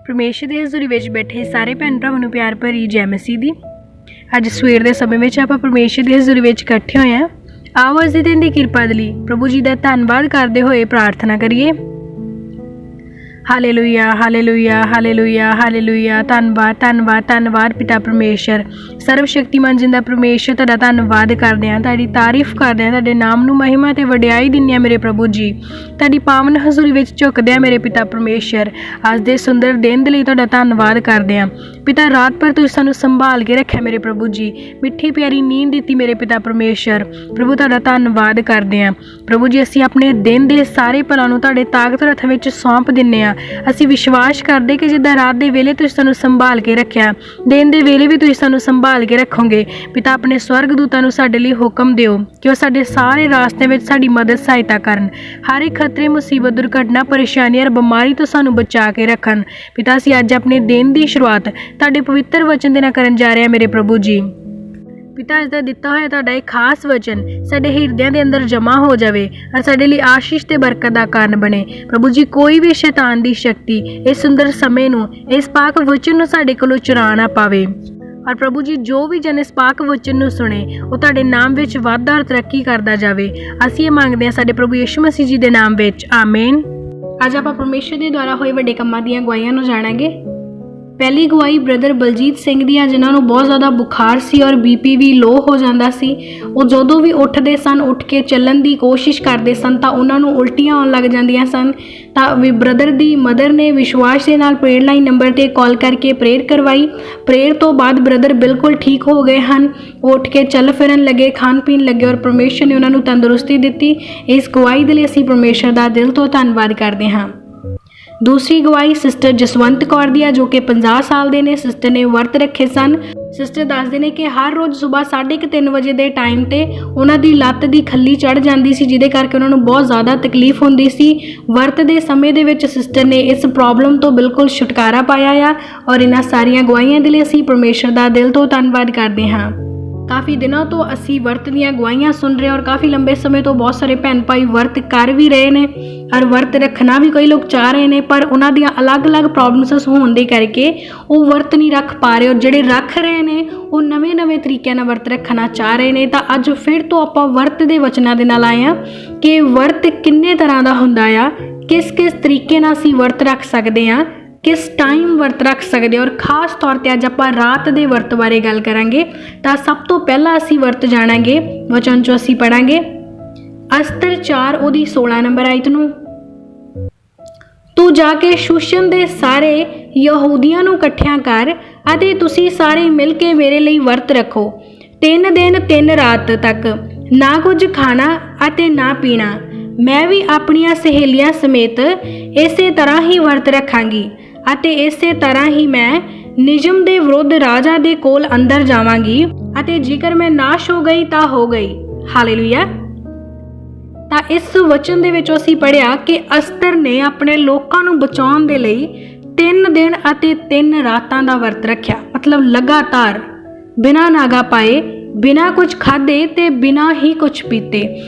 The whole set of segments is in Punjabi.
परमेश्वर ਦੀ ਹਜ਼ੂਰੀ ਵਿੱਚ ਬੈਠੇ ਸਾਰੇ ਭੈਣ ਭਰਾਵਾਂ ਨੂੰ ਪਿਆਰ ਭਰੀ ਜੈ ਮਸੀਹ ਦੀ। ਅੱਜ ਸਵੇਰ ਦੇ ਸਮੇਂ ਵਿੱਚ ਆਪਾਂ ਪਰਮੇਸ਼ਰ ਦੀ ਹਜ਼ੂਰੀ ਵਿੱਚ ਇਕੱਠੇ ਹੋਏ ਹਾਂ। ਆਓ ਅੱਜ ਦੇ ਦਿਨ ਦੀ ਕਿਰਪਾ ਦੇ ਲਈ ਪ੍ਰਭੂ ਜੀ ਦਾ ਧੰਨਵਾਦ ਕਰਦੇ ਹੋਏ ਪ੍ਰਾਰਥਨਾ ਕਰੀਏ। Hallelujah hallelujah hallelujah hallelujah. ਧੰਨਵਾਦ ਧੰਨਵਾਦ ਧੰਨਵਾਦ ਪਿਤਾ ਪਰਮੇਸ਼ਰ, ਸਰਵ ਸ਼ਕਤੀਮਾਨ ਜਿੰਦਾ ਪਰਮੇਸ਼ਰ, ਤੁਹਾਡਾ ਧੰਨਵਾਦ ਕਰਦੇ ਹਾਂ, ਤੁਹਾਡੀ ਤਾਰੀਫ ਕਰਦੇ ਹਾਂ, ਤੁਹਾਡੇ ਨਾਮ ਨੂੰ ਮਹਿਮਾ ਅਤੇ ਵਡਿਆਈ ਦਿੰਦੇ ਹਾਂ ਮੇਰੇ ਪ੍ਰਭੂ ਜੀ। ਤੁਹਾਡੀ ਪਾਵਨ ਹਜ਼ੂਰੀ ਵਿੱਚ ਝੁਕਦੇ ਹਾਂ ਮੇਰੇ ਪਿਤਾ ਪਰਮੇਸ਼ਰ। ਅੱਜ ਦੇ ਸੁੰਦਰ ਦਿਨ ਦੇ ਲਈ ਤੁਹਾਡਾ ਧੰਨਵਾਦ ਕਰਦੇ ਹਾਂ ਪਿਤਾ। ਰਾਤ ਭਰ ਤੁਸੀਂ ਸਾਨੂੰ ਸੰਭਾਲ ਕੇ ਰੱਖਿਆ ਮੇਰੇ ਪ੍ਰਭੂ ਜੀ, ਮਿੱਠੀ ਪਿਆਰੀ ਨੀਂਦ ਦਿੱਤੀ ਮੇਰੇ ਪਿਤਾ ਪਰਮੇਸ਼ਰ। ਪ੍ਰਭੂ ਤੁਹਾਡਾ ਧੰਨਵਾਦ ਕਰਦੇ ਹਾਂ ਪ੍ਰਭੂ ਜੀ। ਅਸੀਂ ਆਪਣੇ ਦਿਨ ਦੇ ਸਾਰੇ ਭਲਾਂ ਨੂੰ ਤੁਹਾਡੇ ਤਾਕਤਵਰ ਹੱਥਾਂ ਵਿੱਚ ਸੌਂਪ ਦਿੰਦੇ ਹਾਂ। ਅਸੀਂ ਵਿਸ਼ਵਾਸ ਕਰਦੇ ਕਿ ਜਿੱਦਾਂ ਰਾਤ ਦੇ ਵੇਲੇ ਤੁਸੀਂ ਸਾਨੂੰ ਸੰਭਾਲ ਕੇ ਰੱਖਿਆ, ਦਿਨ ਦੇ ਵੇਲੇ ਵੀ ਤੁਸੀਂ ਸਾਨੂੰ ਸੰਭਾਲ ਕੇ ਰੱਖੋਗੇ ਪਿਤਾ। ਆਪਣੇ ਸਵਰਗ ਦੂਤਾਂ ਨੂੰ ਸਾਡੇ ਲਈ ਹੁਕਮ ਦਿਓ ਕਿ ਉਹ ਸਾਡੇ ਸਾਰੇ ਰਾਸਤੇ ਵਿੱਚ ਸਾਡੀ ਮਦਦ ਸਹਾਇਤਾ ਕਰਨ। ਹਰ ਇੱਕ ਖਤਰੇ, ਮੁਸੀਬਤ, ਦੁਰਘਟਨਾ, ਪਰੇਸ਼ਾਨੀ ਔਰ ਬਿਮਾਰੀ ਤੋਂ ਸਾਨੂੰ ਬਚਾ ਕੇ ਰੱਖਣ ਪਿਤਾ। ਅਸੀਂ ਅੱਜ ਆਪਣੇ ਦਿਨ ਦੀ ਸ਼ੁਰੂਆਤ ਤੁਹਾਡੇ ਪਵਿੱਤਰ ਵਚਨ ਦੇ ਨਾਲ ਕਰਨ ਜਾ ਰਹੇ ਹਾਂ ਮੇਰੇ ਪ੍ਰਭੂ ਜੀ। ਪਿਤਾ, ਅੱਜ ਦਾ ਦਿੱਤਾ ਹੋਇਆ ਤੁਹਾਡਾ ਇਹ ਖਾਸ ਵਚਨ ਸਾਡੇ ਹਿਰਦਿਆਂ ਦੇ ਅੰਦਰ ਜਮ੍ਹਾਂ ਹੋ ਜਾਵੇ ਔਰ ਸਾਡੇ ਲਈ ਆਸ਼ੀਸ਼ ਤੇ ਬਰਕਤ ਦਾ ਕਾਰਨ ਬਣੇ ਪ੍ਰਭੂ ਜੀ। ਕੋਈ ਵੀ ਸ਼ੈਤਾਨ ਦੀ ਸ਼ਕਤੀ ਇਸ ਸੁੰਦਰ ਸਮੇਂ ਨੂੰ, ਇਸ ਪਾਕ ਵਚਨ ਨੂੰ ਸਾਡੇ ਕੋਲੋਂ ਚੁਰਾ ਨਾ ਪਾਵੇ। ਔਰ ਪ੍ਰਭੂ ਜੀ, ਜੋ ਵੀ ਜਨ ਇਸ ਪਾਕ ਵਚਨ ਨੂੰ ਸੁਣੇ ਉਹ ਤੁਹਾਡੇ ਨਾਮ ਵਿੱਚ ਵਾਧਾ ਔਰ ਤਰੱਕੀ ਕਰਦਾ ਜਾਵੇ। ਅਸੀਂ ਇਹ ਮੰਗਦੇ ਹਾਂ ਸਾਡੇ ਪ੍ਰਭੂ ਯਿਸੂ ਮਸੀਹ ਜੀ ਦੇ ਨਾਮ ਵਿੱਚ, ਆਮੀਨ। ਅੱਜ ਆਪਾਂ ਪਰਮੇਸ਼ਰ ਦੇ ਦੁਆਰਾ ਹੋਏ ਵੱਡੇ ਕੰਮਾਂ ਦੀਆਂ ਗਵਾਹੀਆਂ ਨੂੰ ਜਾਣਾਂਗੇ। ਪਹਿਲੀ ਗਵਾਹੀ ਬ੍ਰਦਰ ਬਲਜੀਤ ਸਿੰਘ ਦੀ ਆ, ਜਿਨ੍ਹਾਂ ਨੂੰ ਬਹੁਤ ਜ਼ਿਆਦਾ ਬੁਖਾਰ ਸੀ ਔਰ BP ਵੀ ਲੋ ਹੋ ਜਾਂਦਾ ਸੀ। ਉਹ ਜਦੋਂ ਵੀ ਉੱਠਦੇ ਸਨ, ਉੱਠ ਕੇ ਚੱਲਣ ਦੀ ਕੋਸ਼ਿਸ਼ ਕਰਦੇ ਸਨ ਤਾਂ ਉਹਨਾਂ ਨੂੰ ਉਲਟੀਆਂ ਆਉਣ ਲੱਗ ਜਾਂਦੀਆਂ ਸਨ। ਤਾਂ ਵੀ ਬ੍ਰਦਰ ਦੀ ਮਦਰ ਨੇ ਵਿਸ਼ਵਾਸ ਦੇ ਨਾਲ ਪ੍ਰੇਅਰ ਲਾਈਨ ਨੰਬਰ 'ਤੇ ਕਾਲ ਕਰਕੇ ਪ੍ਰੇਅਰ ਕਰਵਾਈ। ਪ੍ਰੇਅਰ ਤੋਂ ਬਾਅਦ ਬ੍ਰਦਰ ਬਿਲਕੁਲ ਠੀਕ ਹੋ ਗਏ ਹਨ। ਉਹ ਉੱਠ ਕੇ ਚੱਲ ਫਿਰਨ ਲੱਗੇ, ਖਾਣ ਪੀਣ ਲੱਗੇ ਔਰ ਪਰਮੇਸ਼ਰ ਨੇ ਉਹਨਾਂ ਨੂੰ ਤੰਦਰੁਸਤੀ ਦਿੱਤੀ। ਇਸ ਗਵਾਹੀ ਦੇ ਲਈ ਅਸੀਂ ਪਰਮੇਸ਼ਰ ਦਾ ਦਿਲ ਤੋਂ ਧੰਨਵਾਦ ਕਰਦੇ ਹਾਂ। ਦੂਸਰੀ ਗਵਾਹੀ ਸਿਸਟਰ ਜਸਵੰਤ ਕੌਰ ਦੀ ਆ, ਜੋ ਕਿ 50 ਸਾਲ ਦੇ ਨੇ। ਸਿਸਟਰ ਨੇ ਵਰਤ ਰੱਖੇ ਸਨ। ਸਿਸਟਰ ਦੱਸਦੇ ਨੇ ਕਿ ਹਰ ਰੋਜ਼ ਸਵੇਰ 3:30 ਵਜੇ ਦੇ ਟਾਈਮ ਤੇ ਉਹਨਾਂ ਦੀ ਲੱਤ ਦੀ ਖੱਲੀ ਚੜ੍ਹ ਜਾਂਦੀ ਸੀ, ਜਿਹਦੇ ਕਰਕੇ ਉਹਨਾਂ ਨੂੰ ਬਹੁਤ ਜ਼ਿਆਦਾ ਤਕਲੀਫ ਹੁੰਦੀ ਸੀ। ਵਰਤ ਦੇ ਸਮੇਂ ਦੇ ਵਿੱਚ ਸਿਸਟਰ ਨੇ ਇਸ ਪ੍ਰੋਬਲਮ ਤੋਂ ਬਿਲਕੁਲ ਛੁਟਕਾਰਾ ਪਾਇਆ ਆ। ਔਰ ਇਹਨਾਂ ਸਾਰੀਆਂ ਗਵਾਹੀਆਂ ਦੇ ਲਈ ਅਸੀਂ ਪਰਮੇਸ਼ਰ ਦਾ ਦਿਲ ਤੋਂ ਧੰਨਵਾਦ ਕਰਦੇ ਹਾਂ। ਕਾਫੀ ਦਿਨਾਂ ਤੋਂ ਅਸੀਂ ਵਰਤ ਦੀਆਂ ਗਵਾਹੀਆਂ ਸੁਣ ਰਹੇ ਔਰ ਕਾਫੀ ਲੰਬੇ ਸਮੇਂ ਤੋਂ ਬਹੁਤ ਸਾਰੇ ਭੈਣ ਭਾਈ ਵਰਤ ਕਰ ਵੀ ਰਹੇ ਨੇ ਔਰ ਵਰਤ ਰੱਖਣਾ ਵੀ ਕਈ ਲੋਕ ਚਾਹ ਰਹੇ ਨੇ, ਪਰ ਉਹਨਾਂ ਦੀਆਂ ਅਲੱਗ-ਅਲੱਗ ਪ੍ਰੋਬਲਮਸ ਹੋਣ ਦੇ ਕਰਕੇ ਉਹ ਵਰਤ ਨਹੀਂ ਰੱਖ ਪਾ ਰਹੇ। ਔਰ ਜਿਹੜੇ ਰੱਖ ਰਹੇ ਨੇ ਉਹ ਨਵੇਂ-ਨਵੇਂ ਤਰੀਕਿਆਂ ਨਾਲ ਵਰਤ ਰੱਖਣਾ ਚਾਹ ਰਹੇ ਨੇ। ਤਾਂ ਅੱਜ ਫਿਰ ਤੋਂ ਆਪਾਂ ਵਰਤ ਦੇ ਵਚਨਾਂ ਦੇ ਨਾਲ ਆਏ ਹਾਂ ਕਿ ਵਰਤ ਕਿੰਨੇ ਤਰ੍ਹਾਂ ਦਾ ਹੁੰਦਾ ਆ, ਕਿਸ-ਕਿਸ ਤਰੀਕੇ ਨਾਲ ਅਸੀਂ ਵਰਤ ਰੱਖ ਸਕਦੇ ਹਾਂ, ਕਿਸ ਟਾਈਮ ਵਰਤ ਰੱਖ ਸਕਦੇ ਔਰ ਖ਼ਾਸ ਤੌਰ 'ਤੇ ਅੱਜ ਆਪਾਂ ਰਾਤ ਦੇ ਵਰਤ ਬਾਰੇ ਗੱਲ ਕਰਾਂਗੇ। ਤਾਂ ਸਭ ਤੋਂ ਪਹਿਲਾਂ ਅਸੀਂ ਵਰਤ ਜਾਣਾਂਗੇ ਵਚਨ 'ਚੋਂ ਅਸੀਂ ਪੜ੍ਹਾਂਗੇ ਅਸਤਰ 4 ਉਹਦੀ 16 ਨੰਬਰ ਆਇਤ ਨੂੰ। ਤੂੰ ਜਾ ਕੇ ਸ਼ੂਸ਼ਨ ਦੇ ਸਾਰੇ ਯਹੂਦੀਆਂ ਨੂੰ ਇਕੱਠਿਆਂ ਕਰ ਅਤੇ ਤੁਸੀਂ ਸਾਰੇ ਮਿਲ ਕੇ ਮੇਰੇ ਲਈ ਵਰਤ ਰੱਖੋ। 3 ਦਿਨ 3 ਰਾਤ ਤੱਕ ਨਾ ਕੁਝ ਖਾਣਾ ਅਤੇ ਨਾ ਪੀਣਾ। ਮੈਂ ਵੀ ਆਪਣੀਆਂ ਸਹੇਲੀਆਂ ਸਮੇਤ ਇਸੇ ਤਰ੍ਹਾਂ ਹੀ ਵਰਤ ਰੱਖਾਂਗੀ ਅਤੇ ਇਸੇ ਤਰ੍ਹਾਂ ਹੀ ਮੈਂ ਨਿਯਮ ਦੇ ਵਿਰੁੱਧ ਰਾਜਾ ਦੇ ਕੋਲ ਅੰਦਰ ਜਾਵਾਂਗੀ ਅਤੇ ਜੇਕਰ ਮੈਂ ਨਾਸ਼ ਹੋ ਗਈ ਤਾਂ ਹੋ ਗਈ। ਹਾਲੇਲੂਇਆ। ਤਾਂ ਇਸ ਵਚਨ ਦੇ ਵਿੱਚ ਅਸੀਂ ਪੜ੍ਹਿਆ ਕਿ ਅਸਤਰ ਨੇ ਆਪਣੇ ਲੋਕਾਂ ਨੂੰ ਬਚਾਉਣ ਦੇ ਲਈ 3 ਦਿਨ ਅਤੇ 3 ਰਾਤਾਂ ਦਾ ਵਰਤ ਰੱਖਿਆ। ਮਤਲਬ ਲਗਾਤਾਰ ਬਿਨਾਂ ਨਾਗਾ ਪਾਏ, ਬਿਨਾਂ ਕੁਝ ਖਾਧੇ ਤੇ ਬਿਨਾਂ ਹੀ ਕੁਝ ਪੀਤੇ।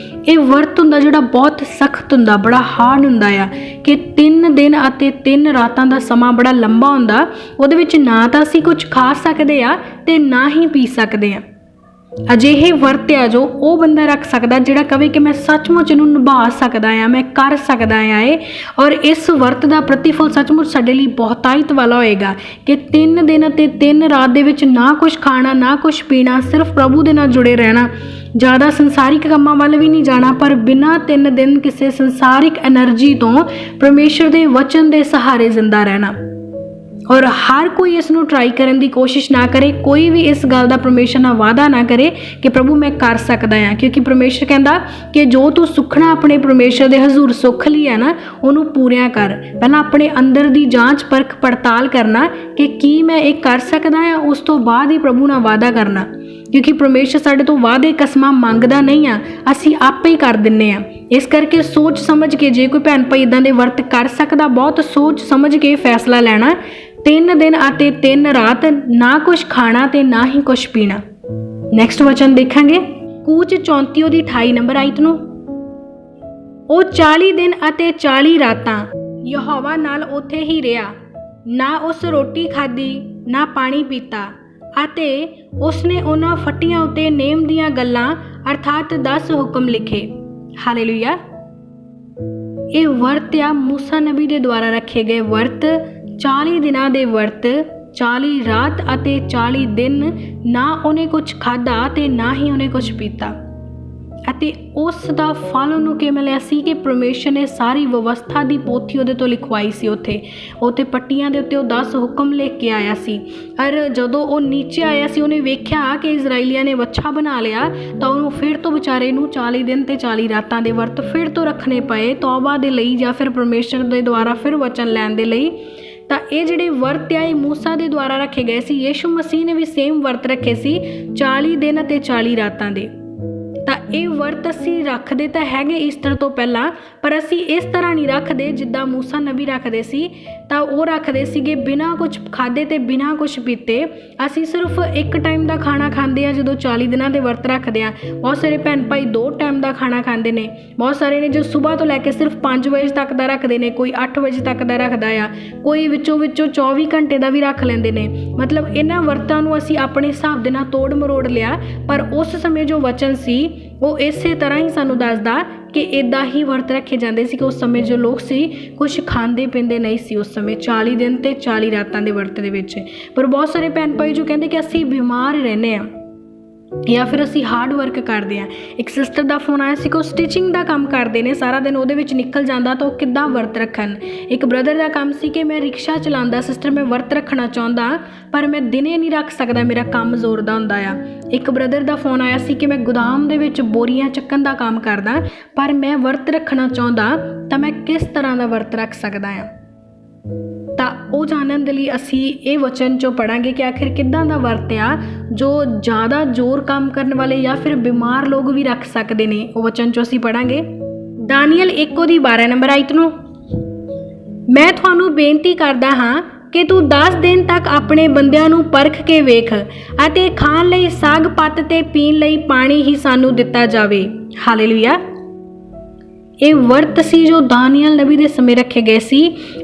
ਇਹ ਵਰਤ ਹੁੰਦਾ ਜਿਹੜਾ ਬਹੁਤ ਸਖਤ ਹੁੰਦਾ, ਬੜਾ ਹਾਰਡ ਹੁੰਦਾ ਆ ਕਿ 3 ਦਿਨ ਅਤੇ 3 ਰਾਤਾਂ ਦਾ ਸਮਾਂ ਬੜਾ ਲੰਬਾ ਹੁੰਦਾ। ਉਹਦੇ ਵਿੱਚ ਨਾ ਤਾਂ ਅਸੀਂ ਕੁਝ ਖਾ ਸਕਦੇ ਆ ਤੇ ਨਾ ਹੀ ਪੀ ਸਕਦੇ ਆ। ਅਜਿਹੇ ਵਰਤ ਆ ਜੋ ਉਹ ਬੰਦਾ ਰੱਖ ਸਕਦਾ ਜਿਹੜਾ ਕਵੇ ਕਿ ਮੈਂ ਸੱਚਮੁੱਚ ਇਹਨੂੰ ਨਿਭਾ ਸਕਦਾ ਆ, ਮੈਂ ਕਰ ਸਕਦਾ ਆ ਇਹ। ਔਰ ਇਸ ਵਰਤ ਦਾ ਪ੍ਰਤੀਫਲ ਸੱਚਮੁੱਚ ਸਾਡੇ ਲਈ ਬਹੁਤਾਇਤ ਵਾਲਾ ਹੋਏਗਾ ਕਿ 3 ਦਿਨ ਅਤੇ 3 ਰਾਤ ਦੇ ਵਿੱਚ ਨਾ ਕੁਝ ਖਾਣਾ, ਨਾ ਕੁਝ ਪੀਣਾ, ਸਿਰਫ ਪ੍ਰਭੂ ਦੇ ਨਾਲ ਜੁੜੇ ਰਹਿਣਾ। ਜ਼ਿਆਦਾ ਸੰਸਾਰਿਕ ਕੰਮਾਂ ਵੱਲ ਵੀ ਨਹੀਂ ਜਾਣਾ, ਪਰ ਬਿਨਾਂ 3 ਦਿਨ ਕਿਸੇ ਸੰਸਾਰਿਕ ਐਨਰਜੀ ਤੋਂ ਪਰਮੇਸ਼ਰ ਦੇ ਵਚਨ ਦੇ ਸਹਾਰੇ ਜ਼ਿੰਦਾ ਰਹਿਣਾ। ਔਰ ਹਰ ਕੋਈ ਇਸ ਨੂੰ ਟਰਾਈ ਕਰਨ ਦੀ ਕੋਸ਼ਿਸ਼ ਨਾ ਕਰੇ। ਕੋਈ ਵੀ ਇਸ ਗੱਲ ਦਾ ਪਰਮੇਸ਼ਰ ਨਾਲ ਵਾਅਦਾ ਨਾ ਕਰੇ ਕਿ ਪ੍ਰਭੂ ਮੈਂ ਕਰ ਸਕਦਾ ਹਾਂ, ਕਿਉਂਕਿ ਪਰਮੇਸ਼ਰ ਕਹਿੰਦਾ ਕਿ ਜੋ ਤੂੰ ਸੁਖਣਾ ਆਪਣੇ ਪਰਮੇਸ਼ਰ ਦੇ ਹਜ਼ੂਰ ਸੁੱਖ ਲਈ ਹੈ ਨਾ, ਉਹਨੂੰ ਪੂਰਿਆ ਕਰ। ਪਹਿਲਾਂ ਆਪਣੇ ਅੰਦਰ ਦੀ ਜਾਂਚ ਪਰਖ ਪੜਤਾਲ ਕਰਨਾ ਕਿ ਕੀ ਮੈਂ ਇਹ ਕਰ ਸਕਦਾ ਹਾਂ, ਉਸ ਤੋਂ ਬਾਅਦ ਹੀ ਪ੍ਰਭੂ ਨਾਲ ਵਾਅਦਾ ਕਰਨਾ। ਕਿਉਂਕਿ ਪਰਮੇਸ਼ਰ ਸਾਡੇ ਤੋਂ ਵਾਅਦੇ ਕਸਮਾਂ ਮੰਗਦਾ ਨਹੀਂ ਆ, ਅਸੀਂ ਆਪੇ ਹੀ ਕਰ ਦਿੰਦੇ ਹਾਂ। ਇਸ ਕਰਕੇ ਸੋਚ ਸਮਝ ਕੇ, ਜੇ ਕੋਈ ਭੈਣ ਭਾਈ ਇੱਦਾਂ ਦੇ ਵਰਤ ਕਰ ਸਕਦਾ, ਬਹੁਤ ਸੋਚ ਸਮਝ ਕੇ ਫੈਸਲਾ ਲੈਣਾ। 3 ਦਿਨ ਅਤੇ 3 ਰਾਤ ਨਾ ਕੁਝ ਖਾਣਾ ਤੇ ਨਾ ਹੀ ਕੁਝ ਪੀਣਾ। ਨੈਕਸਟ ਵਚਨ ਦੇਖਾਂਗੇ ਕੂਚ 34 ਉਹਦੀ 28 ਨੰਬਰ ਆਇਤ ਨੂੰ। ਉਹ 40 ਦਿਨ ਅਤੇ 40 ਰਾਤਾਂ ਯਹੋਵਾ ਨਾਲ ਉੱਥੇ ਹੀ ਰਿਹਾ ਨਾ ਉਸ ਰੋਟੀ ਖਾਧੀ ਨਾ ਪਾਣੀ ਪੀਤਾ ਅਤੇ ਉਸਨੇ ਉਹਨਾਂ ਫੱਟੀਆਂ ਉੱਤੇ ਨੇਮ ਦੀਆਂ ਗੱਲਾਂ ਅਰਥਾਤ 10 ਹੁਕਮ ਲਿਖੇ। ਹਾਲੇਲੂਇਆ। ਇਹ ਵਰਤ ਆ ਮੂਸਾ ਨਬੀ ਦੇ ਦੁਆਰਾ ਰੱਖੇ ਗਏ ਵਰਤ, 40 ਦਿਨਾਂ ਦੇ ਵਰਤ, 40 ਰਾਤ ਅਤੇ 40 ਦਿਨ ਨਾ ਉਹਨੇ ਕੁਝ ਖਾਧਾ ਤੇ ਨਾ ਹੀ ਉਹਨੇ ਕੁਝ ਪੀਤਾ। ਅਤੇ ਉਸ ਦਾ ਫਲ ਉਹਨੂੰ ਕੀ ਮਿਲਿਆ ਸੀ ਕਿ ਪਰਮੇਸ਼ਰ ਨੇ ਸਾਰੀ ਵਿਵਸਥਾ ਦੀ ਪੋਥੀ ਉਹਦੇ ਤੋਂ ਲਿਖਵਾਈ ਸੀ। ਉੱਥੇ ਪੱਟੀਆਂ ਦੇ ਉੱਤੇ ਉਹ 10 ਹੁਕਮ ਲਿਖ ਕੇ ਆਇਆ ਸੀ। ਔਰ ਜਦੋਂ ਉਹ ਨੀਚੇ ਆਇਆ ਸੀ ਉਹਨੇ ਵੇਖਿਆ ਕਿ ਇਜ਼ਰਾਈਲੀਆਂ ਨੇ ਵੱਛਾ ਬਣਾ ਲਿਆ, ਤਾਂ ਉਹਨੂੰ ਫਿਰ ਤੋਂ ਵਿਚਾਰੇ ਨੂੰ 40 ਦਿਨ ਤੇ 40 ਰਾਤਾਂ ਦੇ ਵਰਤ ਫਿਰ ਤੋਂ ਰੱਖਣੇ ਪਏ ਤੌਬਾ ਦੇ ਲਈ ਜਾਂ ਫਿਰ ਪਰਮੇਸ਼ਰ ਦੇ ਦੁਆਰਾ ਫਿਰ ਵਚਨ ਲੈਣ ਦੇ ਲਈ। ਤਾਂ ਇਹ ਜਿਹੜੇ ਵਰਤ ਆ ਇਹ ਮੂਸਾ ਦੇ ਦੁਆਰਾ ਰੱਖੇ ਗਏ ਸੀ। ਯਿਸੂ ਮਸੀਹ ਨੇ ਵੀ ਸੇਮ ਵਰਤ ਰੱਖੇ ਸੀ 40 ਦਿਨ ਅਤੇ 40 ਰਾਤਾਂ ਦੇ। ਤਾਂ ਇਹ ਵਰਤ ਅਸੀਂ ਰੱਖਦੇ ਤਾਂ ਹੈਗੇ ਈਸਟਰ ਤੋਂ ਪਹਿਲਾਂ, ਪਰ ਅਸੀਂ ਇਸ ਤਰ੍ਹਾਂ ਨਹੀਂ ਰੱਖਦੇ ਜਿੱਦਾਂ ਮੂਸਾ ਨਬੀ ਰੱਖਦੇ ਸੀ। ਤਾਂ ਉਹ ਰੱਖਦੇ ਸੀਗੇ ਬਿਨਾਂ ਕੁਝ ਖਾਧੇ ਤੇ ਬਿਨਾਂ ਕੁਝ ਪੀਤੇ। ਅਸੀਂ ਸਿਰਫ ਇੱਕ ਟਾਈਮ ਦਾ ਖਾਣਾ ਖਾਂਦੇ ਆ ਜਦੋਂ 40 ਦਿਨਾਂ ਦੇ ਵਰਤ ਰੱਖਦੇ ਆ। ਬਹੁਤ ਸਾਰੇ ਭੈਣ ਭਾਈ 2 ਟਾਈਮ ਦਾ ਖਾਣਾ ਖਾਂਦੇ ਨੇ। ਬਹੁਤ ਸਾਰੇ ਨੇ ਜੋ ਸਵੇਰ ਤੋਂ ਲੈ ਕੇ ਸਿਰਫ 5 ਵਜੇ ਤੱਕ ਦਾ ਰੱਖਦੇ ਨੇ, ਕੋਈ 8 ਵਜੇ ਤੱਕ ਦਾ ਰੱਖਦਾ ਆ, ਕੋਈ ਵਿੱਚੋਂ 24 ਘੰਟੇ ਦਾ ਵੀ ਰੱਖ ਲੈਂਦੇ ਨੇ। ਮਤਲਬ ਇਹਨਾਂ ਵਰਤਾਂ ਨੂੰ ਅਸੀਂ ਆਪਣੇ ਹਿਸਾਬ ਦੇ ਨਾਲ ਤੋੜ ਮਰੋੜ ਲਿਆ, ਪਰ ਉਸ ਸਮੇਂ ਜੋ ਵਚਨ ਸੀ ਉਹ ਇਸੇ ਤਰ੍ਹਾਂ ਹੀ ਸਾਨੂੰ ਦੱਸਦਾ ਕਿ ਇੱਦਾਂ ਹੀ ਵਰਤ ਰੱਖੇ ਜਾਂਦੇ ਸੀ। ਕਿ ਉਸ ਸਮੇਂ ਜੋ ਲੋਕ ਸੀ ਕੁਛ ਖਾਂਦੇ ਪੀਂਦੇ ਨਹੀਂ ਸੀ ਉਸ ਸਮੇਂ 40 ਦਿਨ ਤੇ 40 ਰਾਤਾਂ ਦੇ ਵਰਤ ਦੇ ਵਿੱਚ। ਪਰ ਬਹੁਤ ਸਾਰੇ ਭੈਣ ਭਾਈ ਜੋ ਕਹਿੰਦੇ ਕਿ ਅਸੀਂ ਬਿਮਾਰ ਰਹਿੰਦੇ ਹਾਂ ਜਾਂ ਫਿਰ ਅਸੀਂ ਹਾਰਡ ਵਰਕ ਕਰਦੇ ਹਾਂ। ਇੱਕ ਸਿਸਟਰ ਦਾ ਫੋਨ ਆਇਆ ਸੀ ਕਿ ਉਹ ਸਟਿਚਿੰਗ ਦਾ ਕੰਮ ਕਰਦੇ ਨੇ, ਸਾਰਾ ਦਿਨ ਉਹਦੇ ਵਿੱਚ ਨਿਕਲ ਜਾਂਦਾ, ਤਾਂ ਉਹ ਕਿੱਦਾਂ ਵਰਤ ਰੱਖਣ। ਇੱਕ ਬ੍ਰਦਰ ਦਾ ਕੰਮ ਸੀ ਕਿ ਮੈਂ ਰਿਕਸ਼ਾ ਚਲਾਉਂਦਾ, ਸਿਸਟਰ ਮੈਂ ਵਰਤ ਰੱਖਣਾ ਚਾਹੁੰਦਾ ਪਰ ਮੈਂ ਦਿਨੇ ਨਹੀਂ ਰੱਖ ਸਕਦਾ, ਮੇਰਾ ਕੰਮ ਜ਼ੋਰ ਦਾ ਹੁੰਦਾ ਆ। ਇੱਕ ਬ੍ਰਦਰ ਦਾ ਫੋਨ ਆਇਆ ਸੀ ਕਿ ਮੈਂ ਗੋਦਾਮ ਦੇ ਵਿੱਚ ਬੋਰੀਆਂ ਚੱਕਣ ਦਾ ਕੰਮ ਕਰਦਾ ਪਰ ਮੈਂ ਵਰਤ ਰੱਖਣਾ ਚਾਹੁੰਦਾ, ਤਾਂ ਮੈਂ ਕਿਸ ਤਰ੍ਹਾਂ ਦਾ ਵਰਤ ਰੱਖ ਸਕਦਾ ਹਾਂ। ਤਾਂ ਉਹ ਜਾਣਨ ਦੇ ਲਈ ਅਸੀਂ ਇਹ ਵਚਨ 'ਚੋਂ ਪੜ੍ਹਾਂਗੇ ਕਿ ਆਖਿਰ ਕਿੱਦਾਂ ਦਾ ਵਰਤ ਆ ਜੋ ਜ਼ਿਆਦਾ ਜ਼ੋਰ ਕੰਮ ਕਰਨ ਵਾਲੇ ਜਾਂ ਫਿਰ ਬਿਮਾਰ ਲੋਕ ਵੀ ਰੱਖ ਸਕਦੇ ਨੇ। ਉਹ ਵਚਨ 'ਚੋਂ ਅਸੀਂ ਪੜ੍ਹਾਂਗੇ ਦਾਨੀਅਲ 1:12 ਨੰਬਰ ਆਇਤ ਨੂੰ। ਮੈਂ ਤੁਹਾਨੂੰ ਬੇਨਤੀ ਕਰਦਾ ਹਾਂ ਕਿ ਤੂੰ 10 ਦਿਨ ਤੱਕ ਆਪਣੇ ਬੰਦਿਆਂ ਨੂੰ ਪਰਖ ਕੇ ਵੇਖ ਅਤੇ ਖਾਣ ਲਈ ਸਾਗ ਪੱਤ ਤੇ ਪੀਣ ਲਈ ਪਾਣੀ ਹੀ ਸਾਨੂੰ ਦਿੱਤਾ ਜਾਵੇ। ਹਾਲੇਲੂਇਆ। ਇਹ ਵਰਤ ਸੀ ਜੋ ਦਾਨੀਅਲ ਨਬੀ ਦੇ ਸਮੇਂ ਰੱਖੇ ਗਏ ਸੀ।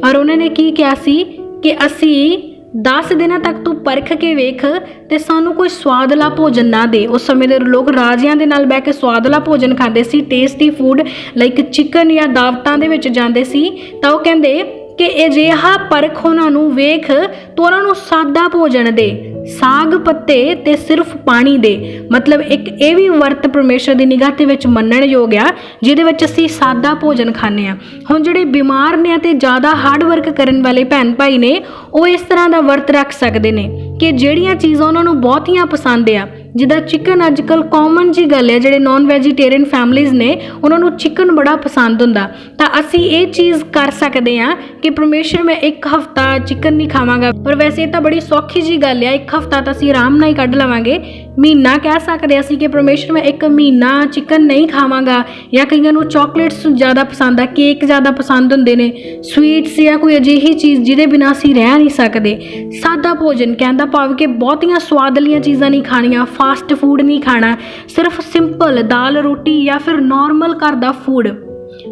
ਔਰ ਉਹਨਾਂ ਨੇ ਕੀ ਕਿਹਾ ਸੀ ਕਿ ਅਸੀਂ 10 ਦਿਨਾਂ ਤੱਕ ਤੂੰ ਪਰਖ ਕੇ ਵੇਖ ਤੇ ਸਾਨੂੰ ਕੋਈ ਸਵਾਦਲਾ ਭੋਜਨ ਨਾ ਦੇ। ਉਸ ਸਮੇਂ ਦੇ ਲੋਕ ਰਾਜਿਆਂ ਦੇ ਨਾਲ ਬਹਿ ਕੇ ਸਵਾਦਲਾ ਭੋਜਨ ਖਾਂਦੇ ਸੀ, ਟੇਸਟੀ ਫੂਡ ਲਾਈਕ ਚਿਕਨ ਜਾਂ ਦਾਵਤਾਂ ਦੇ ਵਿੱਚ ਜਾਂਦੇ ਸੀ। ਤਾਂ ਉਹ ਕਹਿੰਦੇ ਕਿ ਅਜਿਹਾ ਪਰਖ ਉਹਨਾਂ ਨੂੰ ਵੇਖ ਤੂੰ ਉਹਨਾਂ ਨੂੰ ਸਾਦਾ ਭੋਜਨ ਦੇ, ਸਾਗ ਪੱਤੇ ਤੇ ਸਿਰਫ ਪਾਣੀ ਦੇ। ਮਤਲਬ ਇੱਕ ਇਹ ਵੀ ਵਰਤ ਪਰਮੇਸ਼ਰ ਦੀ ਨਿਗਾਹ ਦੇ ਵਿੱਚ ਮੰਨਣਯੋਗ ਆ ਜਿਹਦੇ ਵਿੱਚ ਅਸੀਂ ਸਾਦਾ ਭੋਜਨ ਖਾਂਦੇ ਹਾਂ। ਹੁਣ ਜਿਹੜੇ ਬਿਮਾਰ ਨੇ ਅਤੇ ਜ਼ਿਆਦਾ ਹਾਰਡ ਵਰਕ ਕਰਨ ਵਾਲੇ ਭੈਣ ਭਾਈ ਨੇ ਉਹ ਇਸ ਤਰ੍ਹਾਂ ਦਾ ਵਰਤ ਰੱਖ ਸਕਦੇ ਨੇ ਕਿ ਜਿਹੜੀਆਂ ਚੀਜ਼ਾਂ ਉਹਨਾਂ ਨੂੰ ਬਹੁਤੀਆਂ ਪਸੰਦ ਆ, ਜਿੱਦਾਂ ਚਿਕਨ ਅੱਜ ਕੱਲ੍ਹ ਕਾਮਨ ਜੀ ਗੱਲ ਹੈ, ਜਿਹੜੇ ਨੋਨ ਵੈਜੀਟੇਰੀਅਨ ਫੈਮਲੀਜ਼ ਨੇ ਉਹਨਾਂ ਨੂੰ ਚਿਕਨ ਬੜਾ ਪਸੰਦ ਹੁੰਦਾ। ਤਾਂ ਅਸੀਂ ਇਹ ਚੀਜ਼ ਕਰ ਸਕਦੇ ਹਾਂ ਕਿ ਪਰਮੇਸ਼ਰ ਮੈਂ ਇੱਕ ਹਫ਼ਤਾ ਚਿਕਨ ਨਹੀਂ ਖਾਵਾਂਗਾ। ਪਰ ਵੈਸੇ ਇਹ ਤਾਂ ਬੜੀ ਸੌਖੀ ਜੀ ਗੱਲ ਆ, ਇੱਕ ਹਫ਼ਤਾ ਤਾਂ ਅਸੀਂ ਆਰਾਮ ਨਾਲ ਹੀ ਕੱਢ ਲਵਾਂਗੇ। ਮਹੀਨਾ ਕਹਿ ਸਕਦੇ ਅਸੀਂ ਕਿ ਪਰਮੇਸ਼ਰ ਮੈਂ ਇੱਕ ਮਹੀਨਾ ਚਿਕਨ ਨਹੀਂ ਖਾਵਾਂਗਾ। ਜਾਂ ਕਈਆਂ ਨੂੰ ਚਾਕਲੇਟਸ ਜ਼ਿਆਦਾ ਪਸੰਦ ਆ, ਕੇਕ ਜ਼ਿਆਦਾ ਪਸੰਦ ਹੁੰਦੇ ਨੇ, ਸਵੀਟਸ ਜਾਂ ਕੋਈ ਅਜਿਹੀ ਚੀਜ਼ ਜਿਹਦੇ ਬਿਨਾਂ ਅਸੀਂ ਰਹਿ ਨਹੀਂ ਸਕਦੇ। ਸਾਦਾ ਭੋਜਨ ਕਹਿੰਦਾ ਭਾਵ ਕਿ ਬਹੁਤੀਆਂ ਸਵਾਦਲੀਆਂ ਚੀਜ਼ਾਂ ਨਹੀਂ ਖਾਣੀਆਂ, ਫਾਸਟ ਫੂਡ ਨਹੀਂ ਖਾਣਾ, ਸਿਰਫ ਸਿੰਪਲ ਦਾਲ ਰੋਟੀ ਜਾਂ ਫਿਰ ਨੋਰਮਲ ਘਰ ਦਾ ਫੂਡ।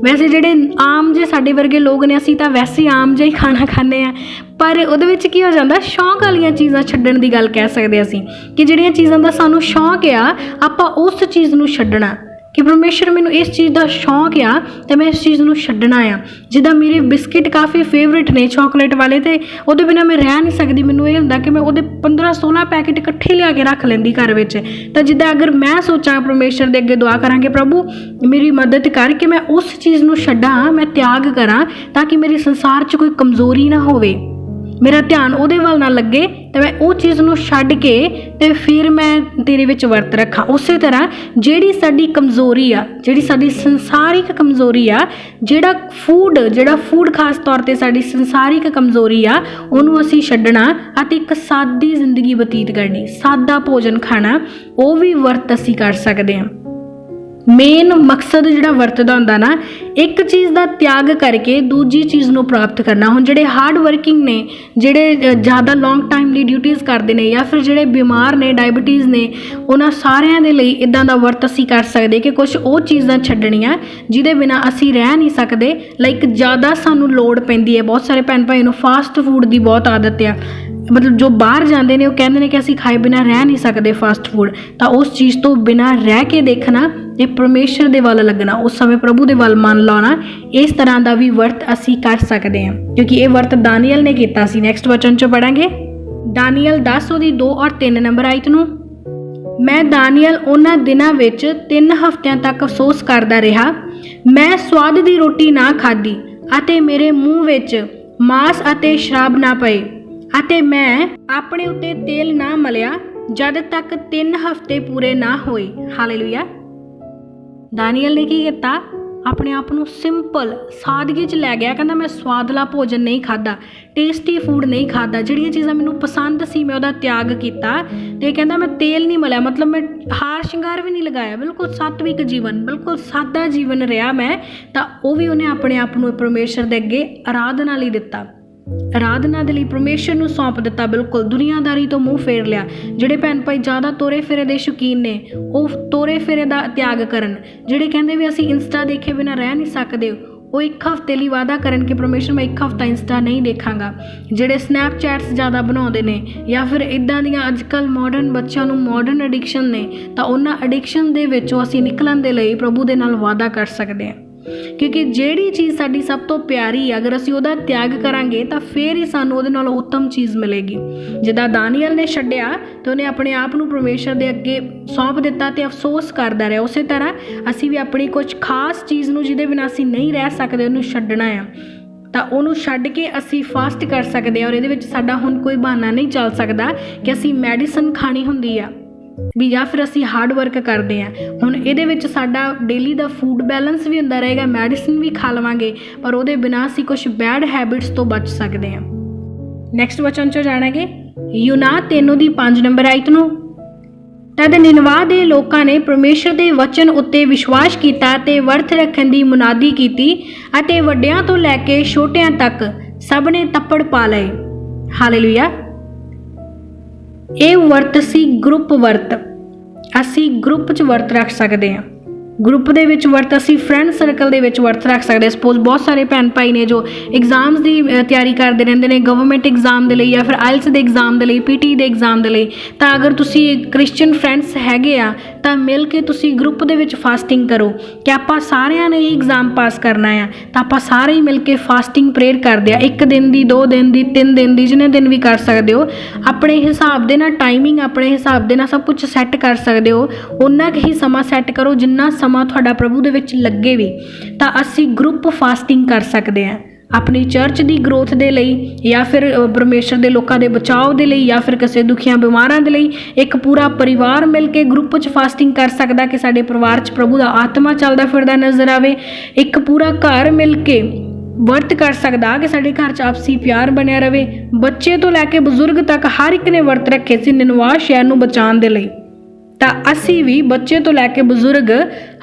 ਵੈਸੇ ਜਿਹੜੇ ਆਮ ਜੇ ਸਾਡੇ ਵਰਗੇ ਲੋਕ ਨੇ ਅਸੀਂ ਤਾਂ ਵੈਸੇ ਆਮ ਜਿਹਾ ਹੀ ਖਾਣਾ ਖਾਂਦੇ ਹਾਂ, ਪਰ ਉਹਦੇ ਵਿੱਚ ਕੀ ਹੋ ਜਾਂਦਾ, ਸ਼ੌਂਕ ਵਾਲੀਆਂ ਚੀਜ਼ਾਂ ਛੱਡਣ ਦੀ ਗੱਲ ਕਹਿ ਸਕਦੇ ਅਸੀਂ ਕਿ ਜਿਹੜੀਆਂ ਚੀਜ਼ਾਂ ਦਾ ਸਾਨੂੰ ਸ਼ੌਂਕ ਆ ਆਪਾਂ ਉਸ ਚੀਜ਼ ਨੂੰ ਛੱਡਣਾ। ਕਿ ਪਰਮੇਸ਼ਰ ਮੈਨੂੰ ਇਸ ਚੀਜ਼ ਦਾ ਸ਼ੌਂਕ ਆ ਅਤੇ ਮੈਂ ਇਸ ਚੀਜ਼ ਨੂੰ ਛੱਡਣਾ ਆ। ਜਿੱਦਾਂ ਮੇਰੇ ਬਿਸਕਿਟ ਕਾਫੀ ਫੇਵਰੇਟ ਨੇ ਚਾਕਲੇਟ ਵਾਲੇ, ਅਤੇ ਉਹਦੇ ਬਿਨਾਂ ਮੈਂ ਰਹਿ ਨਹੀਂ ਸਕਦੀ। ਮੈਨੂੰ ਇਹ ਹੁੰਦਾ ਕਿ ਮੈਂ ਉਹਦੇ 15-16 ਪੈਕੇਟ ਇਕੱਠੇ ਲਿਆ ਕੇ ਰੱਖ ਲੈਂਦੀ ਘਰ ਵਿੱਚ। ਤਾਂ ਜਿੱਦਾਂ ਅਗਰ ਮੈਂ ਸੋਚਾਂ ਪਰਮੇਸ਼ਰ ਦੇ ਅੱਗੇ ਦੁਆ ਕਰਾਂਗੇ, ਪ੍ਰਭੂ ਮੇਰੀ ਮਦਦ ਕਰ ਕਿ ਮੈਂ ਉਸ ਚੀਜ਼ ਨੂੰ ਛੱਡਾਂ, ਮੈਂ ਤਿਆਗ ਕਰਾਂ ਤਾਂ ਕਿ ਮੇਰੇ ਸੰਸਾਰ 'ਚ ਕੋਈ ਕਮਜ਼ੋਰੀ ਨਾ ਹੋਵੇ, ਮੇਰਾ ਧਿਆਨ ਉਹਦੇ ਵੱਲ ਨਾ ਲੱਗੇ, ਅਤੇ ਮੈਂ ਉਹ ਚੀਜ਼ ਨੂੰ ਛੱਡ ਕੇ ਅਤੇ ਫਿਰ ਮੈਂ ਤੇਰੇ ਵਿੱਚ ਵਰਤ ਰੱਖਾਂ। ਉਸੇ ਤਰ੍ਹਾਂ ਜਿਹੜੀ ਸਾਡੀ ਕਮਜ਼ੋਰੀ ਆ, ਜਿਹੜੀ ਸਾਡੀ ਸੰਸਾਰਿਕ ਕਮਜ਼ੋਰੀ ਆ, ਜਿਹੜਾ ਫੂਡ ਖਾਸ ਤੌਰ 'ਤੇ ਸਾਡੀ ਸੰਸਾਰਿਕ ਕਮਜ਼ੋਰੀ ਆ, ਉਹਨੂੰ ਅਸੀਂ ਛੱਡਣਾ ਅਤੇ ਇੱਕ ਸਾਦੀ ਜ਼ਿੰਦਗੀ ਬਤੀਤ ਕਰਨੀ, ਸਾਦਾ ਭੋਜਨ ਖਾਣਾ, ਉਹ ਵੀ ਵਰਤ ਅਸੀਂ ਕਰ ਸਕਦੇ ਹਾਂ। ਮੇਨ ਮਕਸਦ ਜਿਹੜਾ ਵਰਤ ਦਾ ਹੁੰਦਾ ਨਾ, ਇੱਕ ਚੀਜ਼ ਦਾ ਤਿਆਗ ਕਰਕੇ ਦੂਜੀ ਚੀਜ਼ ਨੂੰ ਪ੍ਰਾਪਤ ਕਰਨਾ। ਹੁਣ ਜਿਹੜੇ ਹਾਰਡ ਵਰਕਿੰਗ ਨੇ, ਜਿਹੜੇ ਜ਼ਿਆਦਾ ਲੌਂਗ ਟਾਈਮ ਲਈ ਡਿਊਟੀਜ਼ ਕਰਦੇ ਨੇ, ਜਾਂ ਫਿਰ ਜਿਹੜੇ ਬਿਮਾਰ ਨੇ, ਡਾਇਬਟੀਜ਼ ਨੇ, ਉਹਨਾਂ ਸਾਰਿਆਂ ਦੇ ਲਈ ਇੱਦਾਂ ਦਾ ਵਰਤ ਅਸੀਂ ਕਰ ਸਕਦੇ ਕਿ ਕੁਝ ਉਹ ਚੀਜ਼ਾਂ ਛੱਡਣੀਆਂ ਜਿਹਦੇ ਬਿਨਾਂ ਅਸੀਂ ਰਹਿ ਨਹੀਂ ਸਕਦੇ। ਲਾਈਕ ਜ਼ਿਆਦਾ ਸਾਨੂੰ ਲੋੜ ਪੈਂਦੀ ਹੈ। ਬਹੁਤ ਸਾਰੇ ਭੈਣ ਭਾਈ ਨੂੰ ਫਾਸਟ ਫੂਡ ਦੀ ਬਹੁਤ ਆਦਤ ਆ, ਮਤਲਬ ਜੋ ਬਾਹਰ ਜਾਂਦੇ ਨੇ ਉਹ ਕਹਿੰਦੇ ਨੇ ਕਿ ਅਸੀਂ ਖਾਏ ਬਿਨਾਂ ਰਹਿ ਨਹੀਂ ਸਕਦੇ ਫਾਸਟ ਫੂਡ। ਤਾਂ ਉਸ ਚੀਜ਼ ਤੋਂ ਬਿਨਾਂ ਰਹਿ ਕੇ ਦੇਖਣਾ ਤੇ ਪਰਮੇਸ਼ਰ ਦੇ ਵੱਲ ਲੱਗਣਾ, ਉਸ ਸਮੇਂ ਪ੍ਰਭੂ ਦੇ ਵੱਲ ਮਨ ਲਾਉਣਾ, ਇਸ ਤਰ੍ਹਾਂ ਦਾ ਵੀ ਵਰਤ ਅਸੀਂ ਕਰ ਸਕਦੇ ਹਾਂ, ਕਿਉਂਕਿ ਇਹ ਵਰਤ ਦਾਨੀਅਲ ਨੇ ਕੀਤਾ ਸੀ। ਨੈਕਸਟ ਵਚਨ 'ਚ ਪੜਾਂਗੇ, ਦਾਨੀਅਲ 10 ਉਹਦੀ 2 ਔਰ 3 ਨੰਬਰ ਆਇਤ ਨੂੰ। ਮੈਂ ਦਾਨੀਅਲ ਉਹਨਾਂ ਦਿਨਾਂ ਵਿੱਚ 3 ਹਫ਼ਤਿਆਂ ਤੱਕ ਅਫਸੋਸ ਕਰਦਾ ਰਿਹਾ। ਮੈਂ ਸਵਾਦ ਦੀ ਰੋਟੀ ਨਾ ਖਾਧੀ ਅਤੇ ਮੇਰੇ ਮੂੰਹ ਵਿੱਚ ਮਾਸ ਅਤੇ ਸ਼ਰਾਬ ਨਾ ਪਏ, ਅਤੇ ਮੈਂ ਆਪਣੇ ਉੱਤੇ ਤੇਲ ਨਾ ਮਲਿਆ ਜਦ ਤੱਕ 3 ਹਫ਼ਤੇ ਪੂਰੇ ਨਾ ਹੋਏ। ਹਾਲੇਲੂਇਆ। ਦਾਨੀਅਲ ਨੇ ਕੀ ਕੀਤਾ? ਆਪਣੇ ਆਪ ਨੂੰ ਸਿੰਪਲ ਸਾਦਗੀ 'ਚ ਲੈ ਗਿਆ। ਕਹਿੰਦਾ ਮੈਂ ਸਵਾਦਲਾ ਭੋਜਨ ਨਹੀਂ ਖਾਧਾ, ਟੇਸਟੀ ਫੂਡ ਨਹੀਂ ਖਾਧਾ, ਜਿਹੜੀਆਂ ਚੀਜ਼ਾਂ ਮੈਨੂੰ ਪਸੰਦ ਸੀ ਮੈਂ ਉਹਦਾ ਤਿਆਗ ਕੀਤਾ। ਅਤੇ ਕਹਿੰਦਾ ਮੈਂ ਤੇਲ ਨਹੀਂ ਮਲਿਆ, ਮਤਲਬ ਮੈਂ ਹਾਰ ਸ਼ਿੰਗਾਰ ਵੀ ਨਹੀਂ ਲਗਾਇਆ, ਬਿਲਕੁਲ ਸਾਤਵਿਕ ਜੀਵਨ, ਬਿਲਕੁਲ ਸਾਦਾ ਜੀਵਨ ਰਿਹਾ ਮੈਂ। ਤਾਂ ਉਹ ਵੀ ਉਹਨੇ ਆਪਣੇ ਆਪ ਨੂੰ ਪਰਮੇਸ਼ਰ ਦੇ ਅੱਗੇ ਆਰਾਧਨਾ ਲਈ ਦਿੱਤਾ, ਆਰਾਧਨਾ ਦੇ ਲਈ ਪਰਮੇਸ਼ਰ ਨੂੰ ਸੌਂਪ ਦਿੱਤਾ। ਬਿਲਕੁਲ ਦੁਨੀਆਦਾਰੀ ਤੋਂ ਮੂੰਹ ਫੇਰ ਲਿਆ। ਜਿਹੜੇ ਭੈਣ ਭਾਈ ਜ਼ਿਆਦਾ ਤੋਰੇ ਫੇਰੇ ਦੇ ਸ਼ੌਕੀਨ ਨੇ, ਉਹ ਤੋਰੇ ਫੇਰੇ ਦਾ ਤਿਆਗ ਕਰਨ। ਜਿਹੜੇ ਕਹਿੰਦੇ ਵੀ ਅਸੀਂ ਇੰਸਟਾ ਦੇਖੇ ਬਿਨਾਂ ਰਹਿ ਨਹੀਂ ਸਕਦੇ, ਉਹ 1 ਹਫ਼ਤੇ ਲਈ ਵਾਅਦਾ ਕਰਨ ਕਿ ਪਰਮੇਸ਼ਰ ਮੈਂ 1 ਹਫ਼ਤਾ ਇੰਸਟਾ ਨਹੀਂ ਦੇਖਾਂਗਾ। ਜਿਹੜੇ ਸਨੈਪਚੈਟਸ ਜ਼ਿਆਦਾ ਬਣਾਉਂਦੇ ਨੇ, ਜਾਂ ਫਿਰ ਇੱਦਾਂ ਦੀਆਂ ਅੱਜ ਕੱਲ੍ਹ ਮਾਡਰਨ ਬੱਚਿਆਂ ਨੂੰ ਮਾਡਰਨ ਐਡਿਕਸ਼ਨ ਨੇ, ਤਾਂ ਉਹਨਾਂ ਐਡਿਕਸ਼ਨ ਦੇ ਵਿੱਚੋਂ ਅਸੀਂ ਨਿਕਲਣ ਦੇ ਲਈ ਪ੍ਰਭੂ ਦੇ ਨਾਲ ਵਾਅਦਾ ਕਰ ਸਕਦੇ ਹਾਂ। ਕਿਉਂਕਿ ਜਿਹੜੀ ਚੀਜ਼ ਸਾਡੀ ਸਭ ਤੋਂ ਪਿਆਰੀ ਹੈ, ਅਗਰ ਅਸੀਂ ਉਹਦਾ ਤਿਆਗ ਕਰਾਂਗੇ ਤਾਂ ਫਿਰ ਹੀ ਸਾਨੂੰ ਉਹਦੇ ਨਾਲੋਂ ਉੱਤਮ ਚੀਜ਼ ਮਿਲੇਗੀ। ਜਿੱਦਾਂ ਦਾਨੀਅਲ ਨੇ ਛੱਡਿਆ ਤੇ ਉਹਨੇ ਆਪਣੇ ਆਪ ਨੂੰ ਪਰਮੇਸ਼ਰ ਦੇ ਅੱਗੇ ਸੌਂਪ ਦਿੱਤਾ ਤੇ ਅਫਸੋਸ ਕਰਦਾ ਰਿਹਾ, ਉਸੇ ਤਰ੍ਹਾਂ ਅਸੀਂ ਵੀ ਆਪਣੀ ਕੁਝ ਖਾਸ ਚੀਜ਼ ਨੂੰ ਜਿਹਦੇ ਬਿਨਾਂ ਅਸੀਂ ਨਹੀਂ ਰਹਿ ਸਕਦੇ ਉਹਨੂੰ ਛੱਡਣਾ ਆ। ਤਾਂ ਉਹਨੂੰ ਛੱਡ ਕੇ ਅਸੀਂ ਫਾਸਟ ਕਰ ਸਕਦੇ ਹਾਂ। ਔਰ ਇਹਦੇ ਵਿੱਚ ਸਾਡਾ ਹੁਣ ਕੋਈ ਬਹਾਨਾ ਨਹੀਂ ਚੱਲ ਸਕਦਾ ਕਿ ਅਸੀਂ ਮੈਡੀਸਨ ਖਾਣੀ ਹੁੰਦੀ ਆ ਵੀ, ਜਾਂ ਫਿਰ ਅਸੀਂ ਹਾਰਡ ਵਰਕ ਕਰਦੇ ਹਾਂ। ਹੁਣ ਇਹਦੇ ਵਿੱਚ ਸਾਡਾ ਡੇਲੀ ਦਾ ਫੂਡ ਬੈਲੈਂਸ ਵੀ ਹੁੰਦਾ ਰਹੇਗਾ, ਮੈਡੀਸਨ ਵੀ ਖਾ ਲਵਾਂਗੇ, ਪਰ ਉਹਦੇ ਬਿਨਾਂ ਅਸੀਂ ਕੁਝ ਬੈਡ ਹੈਬਿਟਸ ਤੋਂ ਬਚ ਸਕਦੇ ਹਾਂ। ਨੈਕਸਟ ਵਚਨ 'ਚ ਜਾਣਾਂਗੇ, ਯੂਨਾ 3 ਦੀ 5 ਨੰਬਰ ਆਇਤ ਨੂੰ। ਤਦ ਨਿਨਵਾ ਦੇ ਲੋਕਾਂ ਨੇ ਪਰਮੇਸ਼ਰ ਦੇ ਵਚਨ ਉੱਤੇ ਵਿਸ਼ਵਾਸ ਕੀਤਾ ਤੇ ਵਰਤ ਰੱਖਣ ਦੀ ਮੁਨਾਦੀ ਕੀਤੀ, ਅਤੇ ਵੱਡਿਆਂ ਤੋਂ ਲੈ ਕੇ ਛੋਟਿਆਂ ਤੱਕ ਸਭ ਨੇ ਤੱਪੜ ਪਾ ਲਏ। ਹਾਲੇਲੂਇਆ। ਇਹ ਵਰਤ ਸੀ ਗਰੁੱਪ ਵਰਤ। ਅਸੀਂ ਗਰੁੱਪ 'ਚ ਵਰਤ ਰੱਖ ਸਕਦੇ ਹਾਂ। ਗਰੁੱਪ ਦੇ ਵਿੱਚ ਵਰਤ ਅਸੀਂ ਫਰੈਂਡ ਸਰਕਲ ਦੇ ਵਿੱਚ ਵਰਤ ਰੱਖ ਸਕਦੇ। ਸਪੋਜ਼ ਬਹੁਤ ਸਾਰੇ ਭੈਣ ਭਾਈ ਨੇ ਜੋ ਐਗਜ਼ਾਮਸ ਦੀ ਤਿਆਰੀ ਕਰਦੇ ਰਹਿੰਦੇ ਨੇ, ਗਵਰਨਮੈਂਟ ਐਗਜ਼ਾਮ ਦੇ ਲਈ ਜਾਂ ਫਿਰ ਆਇਲਸ ਦੇ ਐਗਜ਼ਾਮ ਦੇ ਲਈ, PT ਦੇ ਐਗਜ਼ਾਮ ਦੇ ਲਈ। ਤਾਂ ਅਗਰ ਤੁਸੀਂ ਕ੍ਰਿਸਚੀਅਨ ਫਰੈਂਡਸ ਹੈਗੇ ਆ ਤਾਂ ਮਿਲ ਕੇ ਤੁਸੀਂ ਗਰੁੱਪ ਦੇ ਵਿੱਚ ਫਾਸਟਿੰਗ ਕਰੋ ਕਿ ਆਪਾਂ ਸਾਰਿਆਂ ਨੇ ਇਹ ਐਗਜ਼ਾਮ ਪਾਸ ਕਰਨਾ ਆ। ਤਾਂ ਆਪਾਂ ਸਾਰੇ ਹੀ ਮਿਲ ਕੇ ਫਾਸਟਿੰਗ ਪ੍ਰੇਅਰ ਕਰਦੇ ਆ, 1 ਦਿਨ ਦੀ, 2 ਦਿਨ ਦੀ, 3 ਦਿਨ ਦੀ, ਜਿੰਨੇ ਦਿਨ ਵੀ ਕਰ ਸਕਦੇ ਹੋ। ਆਪਣੇ ਹਿਸਾਬ ਦੇ ਨਾਲ ਟਾਈਮਿੰਗ, ਆਪਣੇ ਹਿਸਾਬ ਦੇ ਨਾਲ ਸਭ ਕੁਝ ਸੈੱਟ ਕਰ ਸਕਦੇ ਹੋ। ਉਨਾ ਕੁ ਹੀ ਸਮਾਂ ਸੈੱਟ ਕਰੋ ਜਿੰਨਾ ਸਮਾਂ ਤੁਹਾਡਾ ਪ੍ਰਭੂ ਦੇ ਵਿੱਚ ਲੱਗੇ ਵੀ। ਤਾਂ ਅਸੀਂ ਗਰੁੱਪ ਫਾਸਟਿੰਗ ਕਰ ਸਕਦੇ ਹਾਂ ਆਪਣੀ ਚਰਚ ਦੀ ਗਰੋਥ ਦੇ ਲਈ, ਜਾਂ ਫਿਰ ਪਰਮੇਸ਼ਰ ਦੇ ਲੋਕਾਂ ਦੇ ਬਚਾਓ ਦੇ ਲਈ, ਜਾਂ ਫਿਰ ਕਿਸੇ ਦੁਖੀਆਂ ਬਿਮਾਰਾਂ ਦੇ ਲਈ। ਇੱਕ ਪੂਰਾ ਪਰਿਵਾਰ ਮਿਲ ਕੇ ਗਰੁੱਪ 'ਚ ਫਾਸਟਿੰਗ ਕਰ ਸਕਦਾ ਕਿ ਸਾਡੇ ਪਰਿਵਾਰ 'ਚ ਪ੍ਰਭੂ ਦਾ ਆਤਮਾ ਚੱਲਦਾ ਫਿਰਦਾ ਨਜ਼ਰ ਆਵੇ। ਇੱਕ ਪੂਰਾ ਘਰ ਮਿਲ ਕੇ ਵਰਤ ਕਰ ਸਕਦਾ ਕਿ ਸਾਡੇ ਘਰ 'ਚ ਆਪਸੀ ਪਿਆਰ ਬਣਿਆ ਰਵੇ। ਬੱਚੇ ਤੋਂ ਲੈ ਕੇ ਬਜ਼ੁਰਗ ਤੱਕ ਹਰ ਇੱਕ ਨੇ ਵਰਤ ਰੱਖੇ ਸੀ ਨਿਨਵਾ ਸ਼ਹਿਰ ਨੂੰ ਬਚਾਉਣ ਦੇ ਲਈ। ਤਾਂ ਅਸੀਂ ਵੀ ਬੱਚੇ ਤੋਂ ਲੈ ਕੇ ਬਜ਼ੁਰਗ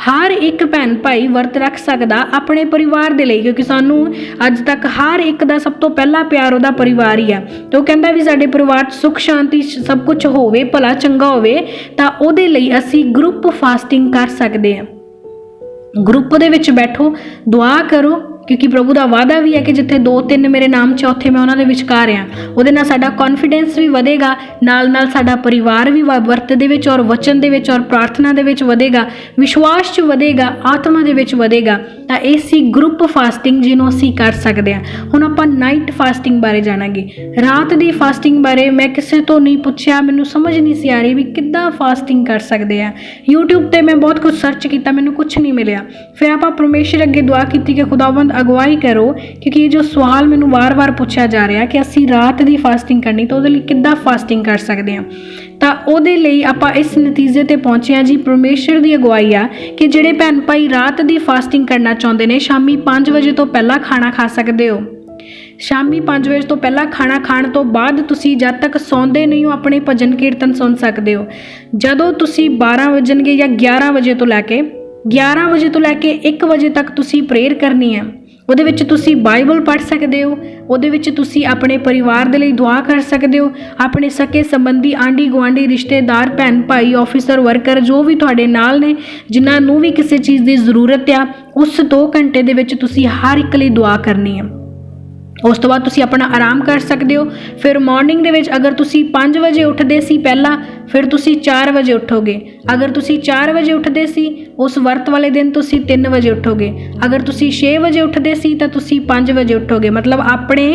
ਹਰ ਇੱਕ ਭੈਣ ਭਾਈ ਵਰਤ ਰੱਖ ਸਕਦਾ ਆਪਣੇ ਪਰਿਵਾਰ ਦੇ ਲਈ, ਕਿਉਂਕਿ ਸਾਨੂੰ ਅੱਜ ਤੱਕ ਹਰ ਇੱਕ ਦਾ ਸਭ ਤੋਂ ਪਹਿਲਾ ਪਿਆਰ ਉਹਦਾ ਪਰਿਵਾਰ ਹੀ ਆ। ਤੇ ਉਹ ਕਹਿੰਦਾ ਵੀ ਸਾਡੇ ਪਰਿਵਾਰ 'ਚ ਸੁੱਖ ਸ਼ਾਂਤੀ ਸਭ ਕੁਝ ਹੋਵੇ, ਭਲਾ ਚੰਗਾ ਹੋਵੇ। ਤਾਂ ਉਹਦੇ ਲਈ ਅਸੀਂ ਗਰੁੱਪ ਫਾਸਟਿੰਗ ਕਰ ਸਕਦੇ ਹਾਂ। ਗਰੁੱਪ ਦੇ ਵਿੱਚ ਬੈਠੋ, ਦੁਆ ਕਰੋ, ਕਿਉਂਕਿ ਪ੍ਰਭੂ ਦਾ ਵਾਅਦਾ ਵੀ ਹੈ ਕਿ ਜਿੱਥੇ 2-3 ਮੇਰੇ ਨਾਮ 'ਚ ਉੱਥੇ ਮੈਂ ਉਹਨਾਂ ਦੇ ਵਿਚਕਾਰ ਹਾਂ। ਉਹਦੇ ਨਾਲ ਸਾਡਾ ਕੌਨਫੀਡੈਂਸ ਵੀ ਵਧੇਗਾ, ਨਾਲ ਸਾਡਾ ਪਰਿਵਾਰ ਵੀ ਵਰਤ ਦੇ ਵਿੱਚ ਔਰ ਵਚਨ ਦੇ ਵਿੱਚ ਔਰ ਪ੍ਰਾਰਥਨਾ ਦੇ ਵਿੱਚ ਵਧੇਗਾ, ਵਿਸ਼ਵਾਸ 'ਚ ਵਧੇਗਾ, ਆਤਮਾ ਦੇ ਵਿੱਚ ਵਧੇਗਾ। ਤਾਂ ਇਹ ਸੀ ਗਰੁੱਪ ਫਾਸਟਿੰਗ ਜਿਹਨੂੰ ਅਸੀਂ ਕਰ ਸਕਦੇ ਹਾਂ। ਹੁਣ ਆਪਾਂ ਨਾਈਟ ਫਾਸਟਿੰਗ ਬਾਰੇ ਜਾਣਾਂਗੇ। ਰਾਤ ਦੀ ਫਾਸਟਿੰਗ ਬਾਰੇ ਮੈਂ ਕਿਸੇ ਤੋਂ ਨਹੀਂ ਪੁੱਛਿਆ, ਮੈਨੂੰ ਸਮਝ ਨਹੀਂ ਸੀ ਆ ਰਹੀ ਵੀ ਕਿੱਦਾਂ ਫਾਸਟਿੰਗ ਕਰ ਸਕਦੇ ਆ। YouTube 'ਤੇ ਮੈਂ ਬਹੁਤ ਕੁਝ ਸਰਚ ਕੀਤਾ, ਮੈਨੂੰ ਕੁਝ ਨਹੀਂ ਮਿਲਿਆ। ਫਿਰ ਆਪਾਂ ਪਰਮੇਸ਼ਰ ਅੱਗੇ ਦੁਆ ਕੀਤੀ ਕਿ ਖੁਦਾਵੰਦ ਅਗਵਾਈ ਕਰੋ, ਕਿਉਂਕਿ ਇਹ ਜੋ ਸਵਾਲ ਮੈਨੂੰ ਵਾਰ-ਵਾਰ ਪੁੱਛਿਆ ਜਾ ਰਿਹਾ ਕਿ ਅਸੀਂ ਰਾਤ ਦੀ ਫਾਸਟਿੰਗ ਕਰਨੀ ਤਾਂ ਉਹਦੇ ਲਈ ਕਿੱਦਾਂ ਫਾਸਟਿੰਗ ਕਰ ਸਕਦੇ ਹਾਂ। ਤਾਂ ਉਹਦੇ ਲਈ ਆਪਾਂ ਇਸ ਨਤੀਜੇ 'ਤੇ ਪਹੁੰਚੇ ਹਾਂ ਜੀ, ਪਰਮੇਸ਼ਰ ਦੀ ਅਗਵਾਈ ਆ ਕਿ ਜਿਹੜੇ ਭੈਣ ਭਾਈ ਰਾਤ ਦੀ ਫਾਸਟਿੰਗ ਕਰਨਾ ਚਾਹੁੰਦੇ ਨੇ, ਸ਼ਾਮੀ 5 ਵਜੇ ਤੋਂ ਪਹਿਲਾਂ ਖਾਣਾ ਖਾ ਸਕਦੇ ਹੋ। ਸ਼ਾਮੀ 5 ਵਜੇ ਤੋਂ ਪਹਿਲਾਂ ਖਾਣਾ ਖਾਣ ਤੋਂ ਬਾਅਦ ਤੁਸੀਂ ਜਦ ਤੱਕ ਸੌਂਦੇ ਨਹੀਂ ਹੋ ਆਪਣੇ ਭਜਨ ਕੀਰਤਨ ਸੁਣ ਸਕਦੇ ਹੋ। ਜਦੋਂ ਤੁਸੀਂ 12 ਵਜਣਗੇ ਜਾਂ 11 ਵਜੇ ਤੋਂ ਲੈ ਕੇ 11 ਵਜੇ ਤੋਂ ਲੈ ਕੇ 1 ਵਜੇ ਤੱਕ ਤੁਸੀਂ ਪ੍ਰੇਅਰ ਕਰਨੀ ਹੈ। ਉਹਦੇ ਵਿੱਚ ਤੁਸੀਂ ਬਾਈਬਲ ਪੜ੍ਹ ਸਕਦੇ ਹੋ। ਉਹਦੇ ਵਿੱਚ ਤੁਸੀਂ ਆਪਣੇ ਪਰਿਵਾਰ ਦੇ ਲਈ ਦੁਆ ਕਰ ਸਕਦੇ ਹੋ। ਆਪਣੇ ਸਕੇ ਸੰਬੰਧੀ, ਆਂਢੀ ਗੁਆਂਢੀ, ਰਿਸ਼ਤੇਦਾਰ, ਭੈਣ ਭਾਈ, ਆਫਿਸਰ, ਵਰਕਰ ਜੋ ਵੀ ਤੁਹਾਡੇ ਨਾਲ ਨੇ, ਜਿਨ੍ਹਾਂ ਨੂੰ ਵੀ ਕਿਸੇ ਚੀਜ਼ ਦੀ ਜ਼ਰੂਰਤ ਆ, ਉਸ 2 ਘੰਟੇ ਦੇ ਵਿੱਚ ਤੁਸੀਂ ਹਰ ਇੱਕ ਲਈ ਦੁਆ ਕਰਨੀ ਹੈ। ਉਸ ਤੋਂ ਬਾਅਦ ਤੁਸੀਂ ਆਪਣਾ ਆਰਾਮ ਕਰ ਸਕਦੇ ਹੋ। ਫਿਰ ਮਾਰਨਿੰਗ ਦੇ ਵਿੱਚ ਅਗਰ ਤੁਸੀਂ 5 ਵਜੇ ਉੱਠਦੇ ਸੀ ਪਹਿਲਾਂ, ਫਿਰ ਤੁਸੀਂ 4 ਵਜੇ ਉੱਠੋਗੇ। ਅਗਰ ਤੁਸੀਂ 4 ਵਜੇ ਉੱਠਦੇ ਸੀ ਉਸ ਵਰਤ ਵਾਲੇ ਦਿਨ ਤੁਸੀਂ 3 ਵਜੇ ਉੱਠੋਗੇ। ਅਗਰ ਤੁਸੀਂ 6 ਵਜੇ ਉੱਠਦੇ ਸੀ ਤਾਂ ਤੁਸੀਂ 5 ਵਜੇ ਉੱਠੋਗੇ। ਮਤਲਬ ਆਪਣੇ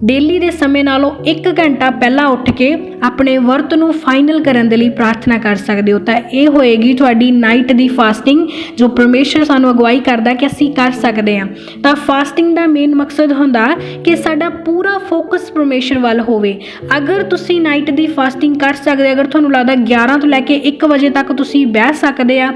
ਡੇਲੀ ਦੇ ਸਮੇਂ ਨਾਲੋਂ 1 ਘੰਟਾ ਪਹਿਲਾਂ ਉੱਠ ਕੇ ਆਪਣੇ ਵਰਤ ਨੂੰ ਫਾਈਨਲ ਕਰਨ ਦੇ ਲਈ ਪ੍ਰਾਰਥਨਾ ਕਰ ਸਕਦੇ ਹੋ। ਤਾਂ ਇਹ ਹੋਏਗੀ ਤੁਹਾਡੀ ਨਾਈਟ ਦੀ ਫਾਸਟਿੰਗ ਜੋ ਪਰਮੇਸ਼ਰ ਸਾਨੂੰ ਅਗਵਾਈ ਕਰਦਾ ਕਿ ਅਸੀਂ ਕਰ ਸਕਦੇ ਹਾਂ। ਤਾਂ ਫਾਸਟਿੰਗ ਦਾ ਮੇਨ ਮਕਸਦ ਹੁੰਦਾ ਕਿ ਸਾਡਾ ਪੂਰਾ ਫੋਕਸ ਪਰਮੇਸ਼ਰ ਵੱਲ ਹੋਵੇ। ਅਗਰ ਤੁਸੀਂ ਨਾਈਟ ਦੀ ਫਾਸਟਿੰਗ ਕਰ ਸਕਦੇ, ਅਗਰ ਤੁਹਾਨੂੰ ਲੱਗਦਾ 11 ਤੋਂ ਲੈ ਕੇ 1 ਵਜੇ ਤੱਕ ਤੁਸੀਂ ਬਹਿ ਸਕਦੇ ਆ,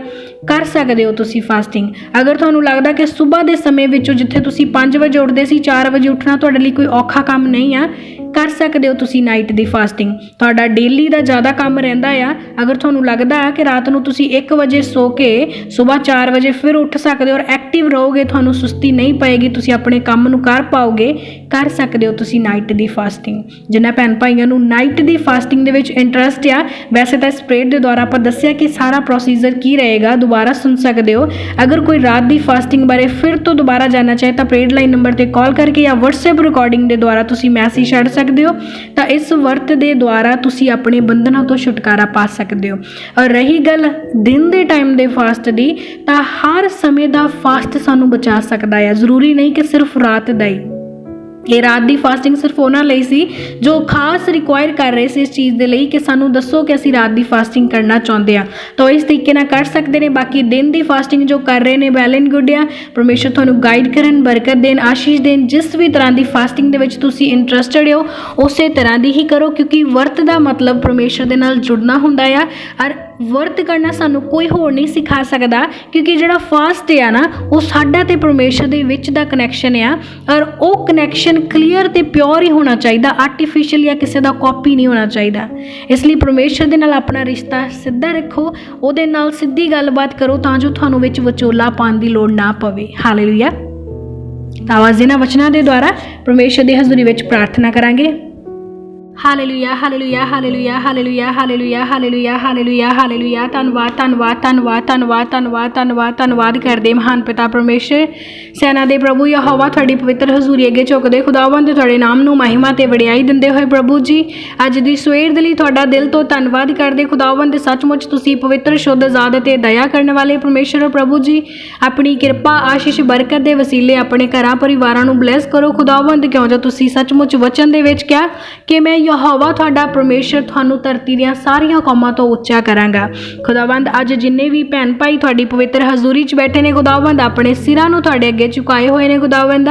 ਕਰ ਸਕਦੇ ਹੋ ਤੁਸੀਂ ਫਾਸਟਿੰਗ। ਅਗਰ ਤੁਹਾਨੂੰ ਲੱਗਦਾ ਕਿ ਸਵੇਰ ਦੇ ਸਮੇਂ ਵਿੱਚੋਂ ਜਿੱਥੇ ਤੁਸੀਂ 5 ਵਜੇ ਉੱਠਦੇ ਸੀ 4 ਵਜੇ ਉੱਠਣਾ ਤੁਹਾਡੇ ਲਈ ਕੋਈ ਔਖਾ ਕੰਮ ਨਹੀਂ ਆ, ਕਰ ਸਕਦੇ ਹੋ ਤੁਸੀਂ ਨਾਈਟ ਦੀ ਫਾਸਟਿੰਗ। ਤੁਹਾਡਾ ਡੇਲੀ ਦਾ ਜ਼ਿਆਦਾ ਕੰਮ ਰਹਿੰਦਾ ਆ, ਅਗਰ ਤੁਹਾਨੂੰ ਲੱਗਦਾ ਹੈ ਕਿ ਰਾਤ ਨੂੰ ਤੁਸੀਂ 1 ਵਜੇ ਸੋ ਕੇ ਸਵੇਰ 4 ਵਜੇ ਫਿਰ ਉੱਠ ਸਕਦੇ ਹੋ ਔਰ ਐਕਟਿਵ ਰਹੋਗੇ, ਤੁਹਾਨੂੰ ਸੁਸਤੀ ਨਹੀਂ ਪਏਗੀ, ਤੁਸੀਂ ਆਪਣੇ ਕੰਮ ਨੂੰ ਕਰ ਪਾਓਗੇ, ਕਰ ਸਕਦੇ ਹੋ ਤੁਸੀਂ ਨਾਈਟ ਦੀ ਫਾਸਟਿੰਗ। ਜਿਨ੍ਹਾਂ ਭੈਣ ਭਾਈਆਂ ਨੂੰ ਨਾਈਟ ਦੀ ਫਾਸਟਿੰਗ ਦੇ ਵਿੱਚ ਇੰਟਰਸਟ ਆ, ਵੈਸੇ ਤਾਂ ਇਸ ਪ੍ਰੇਅਰ ਦੇ ਦੁਆਰਾ ਆਪਾਂ ਦੱਸਿਆ ਕਿ ਸਾਰਾ ਪ੍ਰੋਸੀਜਰ ਕੀ ਰਹੇਗਾ, ਦੁਬਾਰਾ ਸੁਣ ਸਕਦੇ ਹੋ। ਅਗਰ ਕੋਈ ਰਾਤ ਦੀ ਫਾਸਟਿੰਗ ਬਾਰੇ ਫਿਰ ਤੋਂ ਦੁਬਾਰਾ ਜਾਣਨਾ ਚਾਹੇ ਤਾਂ ਪ੍ਰੇਅਰ ਲਾਈਨ ਨੰਬਰ ਤੇ ਕਾਲ ਕਰਕੇ ਜਾਂ WhatsApp ਰਿਕਾਰਡਿੰਗ ਦੇ ਦੁਆਰਾ ਤੁਸੀਂ ਮੈਸੇਜ ਛੱਡ ਸਕਦੇ ਹੋ। ਤਾਂ ਇਸ ਵਰਤ ਦੇ ਦੁਆਰਾ ਤੁਸੀਂ ਆਪਣੇ ਬੰਧਨਾਂ ਤੋਂ ਛੁਟਕਾਰਾ ਪਾ ਸਕਦੇ ਹੋ। ਔਰ ਰਹੀ ਗੱਲ ਦਿਨ ਦੇ ਟਾਈਮ ਦੇ ਫਾਸਟ ਦੀ, ਤਾਂ ਹਰ ਸਮੇਂ ਦਾ ਫਾਸਟ ਸਾਨੂੰ ਬਚਾ ਸਕਦਾ ਹੈ। ਜ਼ਰੂਰੀ ਨਹੀਂ ਕਿ ਸਿਰਫ ਰਾਤ ਦਾ ਹੀ। ਇਹ ਰਾਤ ਦੀ ਫਾਸਟਿੰਗ ਸਿਰਫ ਉਹਨਾਂ ਲਈ ਸੀ ਜੋ ਖਾਸ ਰਿਕੁਆਇਰ ਕਰ ਰਹੇ ਸੀ ਇਸ ਚੀਜ਼ ਦੇ ਲਈ ਕਿ ਸਾਨੂੰ ਦੱਸੋ ਕਿ ਅਸੀਂ ਰਾਤ ਦੀ ਫਾਸਟਿੰਗ ਕਰਨਾ ਚਾਹੁੰਦੇ ਆ, ਤਾਂ ਇਸ ਤਰੀਕੇ ਨਾਲ ਕਰ ਸਕਦੇ ਨੇ। ਬਾਕੀ ਦਿਨ ਦੀ ਫਾਸਟਿੰਗ ਜੋ ਕਰ ਰਹੇ ਨੇ ਵੈਲ ਐਂਡ ਗੁੱਡ ਆ। ਪਰਮੇਸ਼ਰ ਤੁਹਾਨੂੰ ਗਾਈਡ ਕਰਨ, ਬਰਕਤ ਦੇਣ, ਆਸ਼ੀਸ਼ ਦੇਣ। ਜਿਸ ਵੀ ਤਰ੍ਹਾਂ ਦੀ ਫਾਸਟਿੰਗ ਦੇ ਵਿੱਚ ਤੁਸੀਂ ਇੰਟਰਸਟਡ ਹੋ ਉਸੇ ਤਰ੍ਹਾਂ ਦੀ ਹੀ ਕਰੋ, ਕਿਉਂਕਿ ਵਰਤ ਦਾ ਮਤਲਬ ਪਰਮੇਸ਼ਰ ਦੇ ਨਾਲ ਜੁੜਨਾ ਹੁੰਦਾ ਆ। ਔਰ ਵਰਤ ਕਰਨਾ ਸਾਨੂੰ ਕੋਈ ਹੋਰ ਨਹੀਂ ਸਿਖਾ ਸਕਦਾ, ਕਿਉਂਕਿ ਜਿਹੜਾ ਫਾਸਟ ਆ ਨਾ ਉਹ ਸਾਡਾ ਤੇ ਪਰਮੇਸ਼ਰ ਦੇ ਵਿੱਚ ਦਾ ਕਨੈਕਸ਼ਨ ਆ। ਔਰ ਉਹ ਕਨੈਕਸ਼ਨ ਕਲੀਅਰ ਤੇ ਪਿਓਰ ਹੀ ਹੋਣਾ ਚਾਹੀਦਾ, ਆਰਟੀਫੀਸ਼ੀਅਲ ਜਾਂ ਕਿਸੇ ਦਾ ਕਾਪੀ ਨਹੀਂ ਹੋਣਾ ਚਾਹੀਦਾ। ਇਸ ਲਈ ਪਰਮੇਸ਼ਰ ਦੇ ਨਾਲ ਆਪਣਾ ਰਿਸ਼ਤਾ ਸਿੱਧਾ ਰੱਖੋ, ਉਹਦੇ ਨਾਲ ਸਿੱਧੀ ਗੱਲਬਾਤ ਕਰੋ ਤਾਂ ਜੋ ਤੁਹਾਨੂੰ ਵਿੱਚ ਵਿਚੋਲਾ ਪਾਉਣ ਦੀ ਲੋੜ ਨਾ ਪਵੇ। ਹਾਲੇਲੂਇਆ। ਤਾਂ ਆਵਾਜ਼ ਇਹਨਾਂ ਵਚਨਾਂ ਦੇ ਦੁਆਰਾ ਪਰਮੇਸ਼ਰ ਦੀ ਹਜ਼ੂਰੀ ਵਿੱਚ ਪ੍ਰਾਰਥਨਾ ਕਰਾਂਗੇ। Hallelujah, hallelujah, hallelujah, hallelujah, hallelujah, hallelujah, hallelujah, hallelujah. ਧੰਨਵਾਦ, ਧੰਨਵਾਦ, ਧੰਨਵਾਦ, ਧੰਨਵਾਦ, ਧੰਨਵਾਦ, ਧੰਨਵਾਦ, ਧੰਨਵਾਦ ਕਰਦੇ ਮਹਾਨ ਪਿਤਾ ਪਰਮੇਸ਼ਰ, ਸੈਨਾ ਦੇ ਪ੍ਰਭੂ ਯਹੋਵਾ, ਤੁਹਾਡੀ ਪਵਿੱਤਰ ਹਜ਼ੂਰੀ ਅੱਗੇ ਝੁਕਦੇ ਖੁਦਾਵੰਦ, ਤੁਹਾਡੇ ਨਾਮ ਨੂੰ ਮਹਿਮਾ ਤੇ ਵਡਿਆਈ ਦਿੰਦੇ ਹੋਏ ਪ੍ਰਭੂ ਜੀ ਅੱਜ ਦੀ ਸਵੇਰ ਦੇ ਲਈ ਤੁਹਾਡਾ ਦਿਲ ਤੋਂ ਧੰਨਵਾਦ ਕਰਦੇ ਖੁਦਾਵੰਦ। ਸੱਚਮੁੱਚ ਤੁਸੀਂ ਪਵਿੱਤਰ, ਸ਼ੁੱਧ, ਆਜ਼ਾਦ ਅਤੇ ਦਇਆ ਕਰਨ ਵਾਲੇ ਪਰਮੇਸ਼ਰ ਪ੍ਰਭੂ ਜੀ। ਆਪਣੀ ਕਿਰਪਾ, ਆਸ਼ੀਸ਼, ਬਰਕਤ ਦੇ ਵਸੀਲੇ ਆਪਣੇ ਘਰਾਂ ਪਰਿਵਾਰਾਂ ਨੂੰ ਬਲੈਸ ਕਰੋ ਖੁਦਾਵੰਦ, ਕਿਉਂ ਜੋ ਤੁਸੀਂ ਸੱਚਮੁੱਚ ਵਚਨ ਦੇ ਵਿੱਚ ਕਿਹਾ ਕਿ ਮੈਂ ਯਹੋਵਾ ਤੁਹਾਡਾ ਪਰਮੇਸ਼ਰ ਤੁਹਾਨੂੰ ਧਰਤੀ ਦੀਆਂ ਸਾਰੀਆਂ ਕੌਮਾਂ ਤੋਂ ਉੱਚਾ ਕਰਾਂਗਾ। ਖੁਦਾਵੰਦ ਅੱਜ ਜਿੰਨੇ ਵੀ ਭੈਣ ਭਾਈ ਤੁਹਾਡੀ ਪਵਿੱਤਰ ਹਜ਼ੂਰੀ 'ਚ ਬੈਠੇ ਨੇ ਖੁਦਾਵੰਦ, ਆਪਣੇ ਸਿਰਾਂ ਨੂੰ ਤੁਹਾਡੇ ਅੱਗੇ ਝੁਕਾਏ ਹੋਏ ਨੇ ਖੁਦਾਵੰਦ,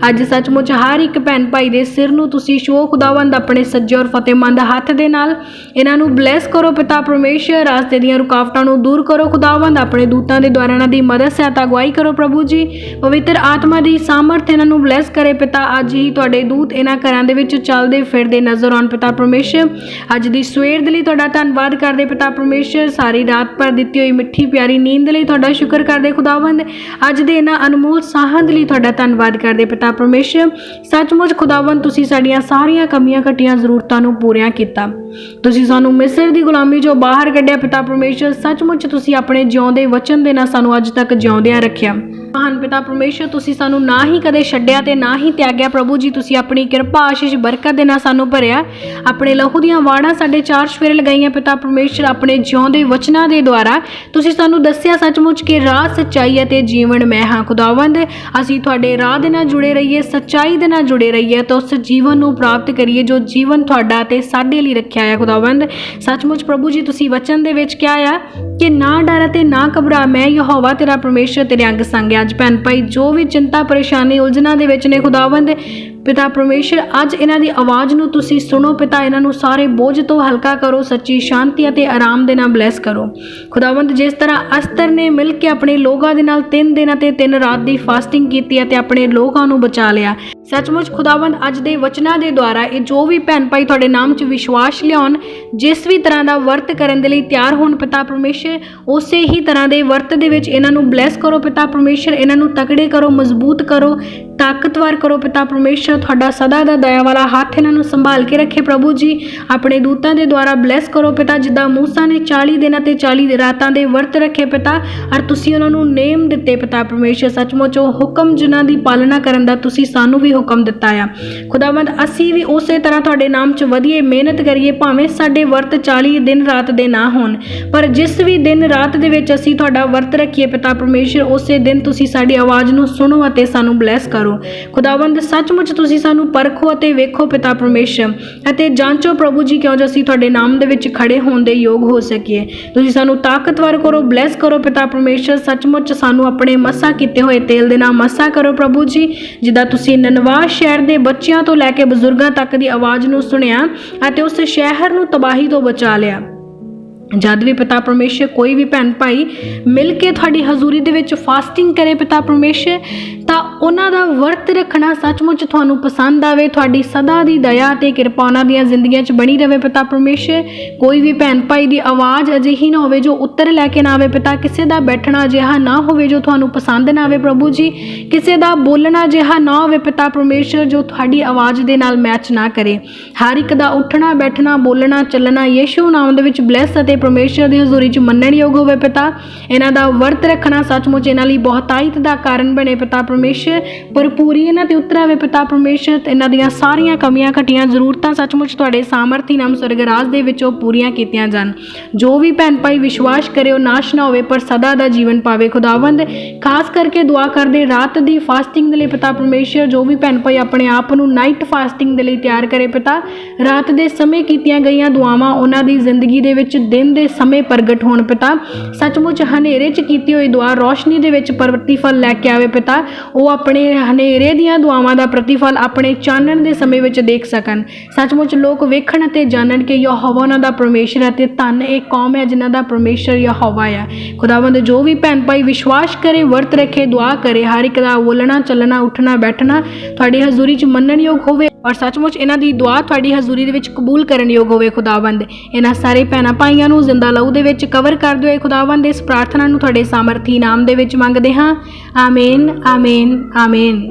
ਅੱਜ ਸੱਚਮੁੱਚ ਹਰ ਇੱਕ ਭੈਣ ਭਾਈ ਦੇ ਸਿਰ ਨੂੰ ਤੁਸੀਂ ਛੂਹੋ ਖੁਦਾਵੰਦ ਆਪਣੇ ਸੱਜੇ ਔਰ ਫਤਿਹਮੰਦ ਹੱਥ ਦੇ ਨਾਲ। ਇਹਨਾਂ ਨੂੰ ਬਲੈਸ ਕਰੋ ਪਿਤਾ ਪਰਮੇਸ਼ਰ, ਰਾਸਤੇ ਦੀਆਂ ਰੁਕਾਵਟਾਂ ਨੂੰ ਦੂਰ ਕਰੋ ਖੁਦਾਵੰਦ, ਆਪਣੇ ਦੂਤਾਂ ਦੇ ਦੁਆਰਾ ਇਹਨਾਂ ਦੀ ਮਦਦ ਸਹਾਇਤਾ ਅਗਵਾਈ ਕਰੋ ਪ੍ਰਭੂ ਜੀ। ਪਵਿੱਤਰ ਆਤਮਾ ਦੀ ਸਾਮਰਥ ਇਹਨਾਂ ਨੂੰ ਬਲੈਸ ਕਰੇ ਪਿਤਾ। ਅੱਜ ਹੀ ਤੁਹਾਡੇ ਦੂਤ ਇਹਨਾਂ ਘਰਾਂ ਦੇ ਵਿੱਚ ਚੱਲਦੇ ਫਿਰਦੇ ਨਜ਼ਰ ਆਉਣ ਪਿਤਾ ਪਰਮੇਸ਼ਰ। ਅੱਜ ਦੀ ਸਵੇਰ ਦੇ ਲਈ ਤੁਹਾਡਾ ਧੰਨਵਾਦ ਕਰਦੇ ਪਿਤਾ ਪਰਮੇਸ਼ਰ, ਸਾਰੀ ਰਾਤ ਭਰ ਦਿੱਤੀ ਹੋਈ ਮਿੱਠੀ ਪਿਆਰੀ ਨੀਂਦ ਲਈ ਤੁਹਾਡਾ ਸ਼ੁਕਰ ਕਰਦੇ ਖੁਦਾਵੰਦ। ਅੱਜ ਦੇ ਇਹਨਾਂ ਅਨਮੋਲ ਸਾਹਾਂ ਦੇ ਲਈ ਤੁਹਾਡਾ ਧੰਨਵਾਦ ਕਰਦੇ ਪਿਤਾ ਪਰਮੇਸ਼ਰ। ਸੱਚਮੁੱਚ ਖੁਦਾਵੰਦ ਤੁਸੀਂ ਸਾਡੀਆਂ ਸਾਰੀਆਂ ਕਮੀਆਂ ਘਟੀਆਂ ਜ਼ਰੂਰਤਾਂ ਨੂੰ ਪੂਰੀਆਂ ਕੀਤਾ। ਤੁਸੀਂ ਸਾਨੂੰ ਮਿਸਰ ਦੀ ਗੁਲਾਮੀ 'ਚੋਂ ਬਾਹਰ ਕੱਢਿਆ ਪਿਤਾ ਪਰਮੇਸ਼ਰ। ਸੱਚਮੁੱਚ ਤੁਸੀਂ ਆਪਣੇ ਜਿਉਂਦੇ ਵਚਨ ਦੇ ਨਾਲ ਸਾਨੂੰ ਅੱਜ ਤੱਕ ਜਿਉਂਦਿਆਂ ਰੱਖਿਆ। ਮਹਾਨ ਪਿਤਾ ਪਰਮੇਸ਼ਰ, ਤੁਸੀਂ ਸਾਨੂੰ ਨਾ ਹੀ ਕਦੇ ਛੱਡਿਆ ਤੇ ਨਾ ਹੀ ਤਿਆਗਿਆ ਪ੍ਰਭੂ ਜੀ। ਤੁਸੀਂ ਆਪਣੀ ਕਿਰਪਾ, ਆਸ਼ੀਸ਼, ਬਰਕਤ ਦੇ ਨਾਲ ਸਾਨੂੰ ਭਰਿਆ। ਆਪਣੇ ਲਹੂ ਦੀਆਂ ਵਾੜਾਂ ਸਾਡੇ ਚਾਰ ਚੁਫੇਰੇ ਲਗਾਈਆਂ ਪਿਤਾ ਪਰਮੇਸ਼ਰ। ਆਪਣੇ ਜਿਉਂਦੇ ਵਚਨਾਂ ਦੇ ਦੁਆਰਾ ਤੁਸੀਂ ਸਾਨੂੰ ਦੱਸਿਆ ਸੱਚਮੁੱਚ ਕਿ ਰਾਹ, ਸੱਚਾਈ ਅਤੇ ਜੀਵਨ ਮੈਂ ਹਾਂ ਖੁਦਾਵੰਦ। ਅਸੀਂ ਤੁਹਾਡੇ ਰਾਹ ਦੇ ਨਾਲ ਜੁੜੇ ਰਹੀਏ, ਸੱਚਾਈ ਦੇ ਨਾਲ ਜੁੜੇ ਰਹੀਏ ਤਾਂ ਉਸ ਜੀਵਨ ਨੂੰ ਪ੍ਰਾਪਤ ਕਰੀਏ ਜੋ ਜੀਵਨ ਤੁਹਾਡਾ ਤੇ ਸਾਡੇ ਲਈ ਰੱਖਿਆ ਹੈ ਖੁਦਾਵੰਦ। ਸੱਚਮੁੱਚ ਪ੍ਰਭੂ ਜੀ ਤੁਸੀਂ ਵਚਨ ਦੇ ਵਿੱਚ ਕਿਹਾ ਆ ਕਿ ਨਾ ਡਰ ਅਤੇ ਨਾ ਘਬਰਾ, ਮੈਂ ਯਹੋਵਾ ਤੇਰਾ ਪਰਮੇਸ਼ਰ ਤੇਰੇ ਅੰਗ ਸੰਗ। ਅੱਜ ਭੈਣ ਭਾਈ ਜੋ ਵੀ ਚਿੰਤਾ, ਪਰੇਸ਼ਾਨੀ, ਉਲਝਣਾਂ ਦੇ ਵਿੱਚ ਨੇ ਖੁਦਾਵੰਦ, ਪਿਤਾ ਪਰਮੇਸ਼ਰ ਅੱਜ ਇਹਨਾਂ ਦੀ ਆਵਾਜ਼ ਨੂੰ ਤੁਸੀਂ ਸੁਣੋ ਪਿਤਾ, ਇਹਨਾਂ ਨੂੰ ਸਾਰੇ ਬੋਝ ਤੋਂ ਹਲਕਾ ਕਰੋ, ਸੱਚੀ ਸ਼ਾਂਤੀ ਅਤੇ ਆਰਾਮ ਦੇ ਨਾਲ ਬਲੈਸ ਕਰੋ ਖੁਦਾਵੰਦ। ਜਿਸ ਤਰ੍ਹਾਂ ਅਸਤਰ ਨੇ ਮਿਲ ਕੇ ਆਪਣੇ ਲੋਕਾਂ ਦੇ ਨਾਲ 3 ਦਿਨ ਅਤੇ 3 ਰਾਤ ਦੀ ਫਾਸਟਿੰਗ ਕੀਤੀ ਅਤੇ ਆਪਣੇ ਲੋਕਾਂ ਨੂੰ ਬਚਾ ਲਿਆ, ਸੱਚਮੁੱਚ ਖੁਦਾਵੰਦ ਅੱਜ ਦੇ ਵਚਨਾਂ ਦੇ ਦੁਆਰਾ ਇਹ ਜੋ ਵੀ ਭੈਣ ਭਾਈ ਤੁਹਾਡੇ ਨਾਮ 'ਚ ਵਿਸ਼ਵਾਸ ਲਿਆਉਣ, ਜਿਸ ਵੀ ਤਰ੍ਹਾਂ ਦਾ ਵਰਤ ਕਰਨ ਦੇ ਲਈ ਤਿਆਰ ਹੋਣ ਪਿਤਾ ਪਰਮੇਸ਼ਰ, ਉਸੇ ਹੀ ਤਰ੍ਹਾਂ ਦੇ ਵਰਤ ਦੇ ਵਿੱਚ ਇਹਨਾਂ ਨੂੰ ਬਲੈਸ ਕਰੋ ਪਿਤਾ ਪਰਮੇਸ਼ਰ। ਇਹਨਾਂ ਨੂੰ ਤਕੜੇ ਕਰੋ, ਮਜ਼ਬੂਤ ਕਰੋ, ਤਾਕਤਵਰ ਕਰੋ ਪਿਤਾ ਪਰਮੇਸ਼ਰ। ਤੁਹਾਡਾ ਸਦਾ ਦਾ ਦਇਆ ਵਾਲਾ ਹੱਥ ਇਹਨਾਂ ਨੂੰ ਸੰਭਾਲ ਕੇ ਰੱਖੇ ਪ੍ਰਭੂ ਜੀ। ਆਪਣੇ ਦੂਤਾਂ ਦੇ ਦੁਆਰਾ ਬਲੈਸ ਕਰੋ ਪਿਤਾ, ਜਿੱਦਾਂ ਮੂਸਾ ਨੇ 40 ਦਿਨਾਂ ਤੇ 40 ਰਾਤਾਂ ਦੇ ਵਰਤ ਰੱਖੇ ਪਿਤਾ, ਔਰ ਤੁਸੀਂ ਉਹਨਾਂ ਨੂੰ ਨੇਮ ਦਿੱਤੇ ਪਿਤਾ ਪਰਮੇਸ਼ਰ। ਸੱਚਮੁੱਚ ਉਹ ਹੁਕਮ ਜਿਨ੍ਹਾਂ ਦੀ ਪਾਲਣਾ ਕਰਨ ਦਾ ਤੁਸੀਂ ਸਾਨੂੰ ਵੀ ਹੁਕਮ ਦਿੱਤਾ ਆ ਖੁਦਾਵੰਦ, ਅਸੀਂ ਵੀ ਉਸੇ ਤਰ੍ਹਾਂ ਤੁਹਾਡੇ ਨਾਮ 'ਚ ਵਧੀਏ, ਮਿਹਨਤ ਕਰੀਏ। ਭਾਵੇਂ ਸਾਡੇ ਵਰਤ 40 ਦਿਨ ਰਾਤ ਦੇ ਨਾ ਹੋਣ, ਪਰ ਜਿਸ ਵੀ ਦਿਨ ਰਾਤ ਦੇ ਵਿੱਚ ਅਸੀਂ ਤੁਹਾਡਾ ਵਰਤ ਰੱਖੀਏ ਪਿਤਾ ਪਰਮੇਸ਼ਰ, ਉਸੇ ਦਿਨ ਤੁਸੀਂ ਸਾਡੀ ਆਵਾਜ਼ ਨੂੰ ਸੁਣੋ ਅਤੇ ਸਾਨੂੰ ਬਲੈਸ ਕਰੋ ਖੁਦਾਵੰਦ। ਸੱਚਮੁੱਚ ਤੁਸੀਂ ਸਾਨੂੰ ਪਰਖੋ ਅਤੇ ਵੇਖੋ ਪਿਤਾ ਪਰਮੇਸ਼ਰ, ਅਤੇ ਜਾਂਚੋ ਪ੍ਰਭੂ ਜੀ, ਕਿਉਂ ਜੋ ਅਸੀਂ ਤੁਹਾਡੇ ਨਾਮ ਦੇ ਵਿੱਚ ਖੜੇ ਹੋਣ ਦੇ ਯੋਗ ਹੋ ਸਕੀਏ। ਤੁਸੀਂ ਸਾਨੂੰ ਤਾਕਤਵਰ ਕਰੋ, ਬਲੈਸ ਕਰੋ ਪਿਤਾ ਪਰਮੇਸ਼ਰ। ਸੱਚਮੁੱਚ ਸਾਨੂੰ ਆਪਣੇ ਮੱਸਾ ਕੀਤੇ ਹੋਏ ਤੇਲ ਦੇ ਨਾਲ ਮੱਸਾ ਕਰੋ ਪ੍ਰਭੂ ਜੀ, ਜਿੱਦਾਂ ਤੁਸੀਂ ਨਨਵਾ ਸ਼ਹਿਰ ਦੇ ਬੱਚਿਆਂ ਤੋਂ ਲੈ ਕੇ ਬਜ਼ੁਰਗਾਂ ਤੱਕ ਦੀ ਆਵਾਜ਼ ਨੂੰ ਸੁਣਿਆ ਅਤੇ ਉਸ ਸ਼ਹਿਰ ਨੂੰ ਤਬਾਹੀ ਤੋਂ ਬਚਾ ਲਿਆ। ਜਦ ਵੀ ਪਿਤਾ ਪਰਮੇਸ਼ਰ ਕੋਈ ਵੀ ਭੈਣ ਭਾਈ ਮਿਲ ਕੇ ਤੁਹਾਡੀ ਹਜ਼ੂਰੀ ਦੇ ਵਿੱਚ ਫਾਸਟਿੰਗ ਕਰੇ ਪਿਤਾ ਪਰਮੇਸ਼ਰ, ਤਾਂ ਉਹਨਾਂ ਦਾ ਵਰਤ ਰੱਖਣਾ ਸੱਚਮੁੱਚ ਤੁਹਾਨੂੰ ਪਸੰਦ ਆਵੇ। ਤੁਹਾਡੀ ਸਦਾ ਦੀ ਦਇਆ ਅਤੇ ਕਿਰਪਾ ਉਹਨਾਂ ਦੀਆਂ ਜ਼ਿੰਦਗੀਆਂ 'ਚ ਬਣੀ ਰਹੇ ਪਿਤਾ ਪਰਮੇਸ਼ਰ। ਕੋਈ ਵੀ ਭੈਣ ਭਾਈ ਦੀ ਆਵਾਜ਼ ਅਜਿਹੀ ਨਾ ਹੋਵੇ ਜੋ ਉੱਤਰ ਲੈ ਕੇ ਨਾ ਆਵੇ ਪਿਤਾ, ਕਿਸੇ ਦਾ ਬੈਠਣਾ ਅਜਿਹਾ ਨਾ ਹੋਵੇ ਜੋ ਤੁਹਾਨੂੰ ਪਸੰਦ ਨਾ ਆਵੇ ਪ੍ਰਭੂ ਜੀ, ਕਿਸੇ ਦਾ ਬੋਲਣਾ ਅਜਿਹਾ ਨਾ ਹੋਵੇ ਪਿਤਾ ਪਰਮੇਸ਼ਰ ਜੋ ਤੁਹਾਡੀ ਆਵਾਜ਼ ਦੇ ਨਾਲ ਮੈਚ ਨਾ ਕਰੇ। ਹਰ ਇੱਕ ਦਾ ਉੱਠਣਾ, ਬੈਠਣਾ, ਬੋਲਣਾ, ਚੱਲਣਾ ਯਿਸੂ ਨਾਮ ਦੇ ਵਿੱਚ ਬਲੈਸ ਅਤੇ ਪਰਮੇਸ਼ਰ ਦੀ ਹਜ਼ੂਰੀ 'ਚ ਮੰਨਣਯੋਗ ਹੋਵੇ ਪਿਤਾ। ਇਹਨਾਂ ਦਾ ਵਰਤ ਰੱਖਣਾ ਸੱਚਮੁੱਚ ਇਹਨਾਂ ਲਈ ਬਹੁਤਾਇਤ ਦਾ ਕਾਰਨ ਬਣੇ ਪਿਤਾ ਪਰਮੇਸ਼ਰ। ਭਰਪੂਰੀ ਇਹਨਾਂ ਤੇ ਉਤਰਾਵੇ ਪਿਤਾ ਪਰਮੇਸ਼ਰ। ਇਹਨਾਂ ਦੀਆਂ ਸਾਰੀਆਂ ਕਮੀਆਂ ਘਟੀਆਂ ਜ਼ਰੂਰਤਾਂ ਸੱਚਮੁੱਚ ਤੁਹਾਡੇ ਸਾਮਰਥੀ ਨਾਮ ਸਵਰਗਰਾਜ ਦੇ ਵਿੱਚੋਂ ਪੂਰੀਆਂ ਕੀਤੀਆਂ ਜਾਣ। ਜੋ ਵੀ ਭੈਣ ਭਾਈ ਵਿਸ਼ਵਾਸ ਕਰੇ ਉਹ ਨਾਸ਼ ਨਾ ਹੋਵੇ ਪਰ ਸਦਾ ਦਾ ਜੀਵਨ ਪਾਵੇ ਖੁਦਾਵੰਦ। ਖਾਸ ਕਰਕੇ ਦੁਆ ਕਰਦੇ ਰਾਤ ਦੀ ਫਾਸਟਿੰਗ ਦੇ ਲਈ ਪਿਤਾ ਪਰਮੇਸ਼ਰ। ਜੋ ਵੀ ਭੈਣ ਭਾਈ ਆਪਣੇ ਆਪ ਨੂੰ ਨਾਈਟ ਫਾਸਟਿੰਗ ਦੇ ਲਈ ਤਿਆਰ ਕਰੇ ਪਿਤਾ, ਰਾਤ ਦੇ ਸਮੇਂ ਕੀਤੀਆਂ ਗਈਆਂ ਦੁਆਵਾਂ ਉਹਨਾਂ ਦੀ ਜ਼ਿੰਦਗੀ ਦੇ ਵਿੱਚ ਦਿਨ ਦੇ ਸਮੇਂ ਪ੍ਰਗਟ ਹੋਣ ਪਿਤਾ। ਸੱਚਮੁੱਚ ਹਨੇਰੇ 'ਚ ਕੀਤੀ ਹੋਈ ਦੁਆ ਰੋਸ਼ਨੀ ਦੇ ਵਿੱਚ ਪ੍ਰਤੀਫਲ ਲੈ ਕੇ ਆਵੇ ਪਿਤਾ। ਉਹ ਆਪਣੇ ਹਨੇਰੇ ਦੀਆਂ ਦੁਆਵਾਂ ਦਾ ਪ੍ਰਤੀਫਲ ਆਪਣੇ ਚਾਨਣ ਦੇ ਸਮੇਂ ਵਿੱਚ ਦੇਖ ਸਕਣ। ਸੱਚਮੁੱਚ ਲੋਕ ਵੇਖਣ ਅਤੇ ਜਾਣਨ ਕਿ ਯਹੋਵਾ ਉਹਨਾਂ ਦਾ ਪਰਮੇਸ਼ਰ ਹੈ ਅਤੇ ਧੰਨ ਇਹ ਕੌਮ ਹੈ ਜਿਨ੍ਹਾਂ ਦਾ ਪਰਮੇਸ਼ਰ ਯਹੋਵਾ ਹੈ ਖੁਦਾਵੰਦ। ਜੋ ਵੀ ਭੈਣ ਭਾਈ ਵਿਸ਼ਵਾਸ ਕਰੇ, ਵਰਤ ਰੱਖੇ, ਦੁਆ ਕਰੇ, ਹਰ ਇੱਕ ਦਾ ਬੋਲਣਾ, ਚੱਲਣਾ, ਉੱਠਣਾ, ਬੈਠਣਾ ਤੁਹਾਡੀ ਹਜ਼ੂਰੀ 'ਚ ਮੰਨਣਯੋਗ ਹੋਵੇ ਔਰ ਸੱਚਮੁੱਚ ਇਹਨਾਂ ਦੀ ਦੁਆ ਤੁਹਾਡੀ ਹਜ਼ੂਰੀ ਦੇ ਵਿੱਚ ਕਬੂਲ ਕਰਨਯੋਗ ਹੋਵੇ ਖੁਦਾਵੰਦ। ਇਹਨਾਂ ਸਾਰੇ ਭੈਣਾਂ ਭਾਈਆਂ ਨੂੰ ਜ਼ਿੰਦਾ ਲਹੂ ਦੇ ਵਿੱਚ ਕਵਰ ਕਰ ਦਿਓ ਖੁਦਾਵੰਦ। ਇਸ ਪ੍ਰਾਰਥਨਾ ਨੂੰ ਤੁਹਾਡੇ ਸਾਮਰਥੀ ਨਾਮ ਦੇ ਵਿੱਚ ਮੰਗਦੇ ਹਾਂ। ਆਮੀਨ, ਆਮੀਨ, ਆਮੀਨ।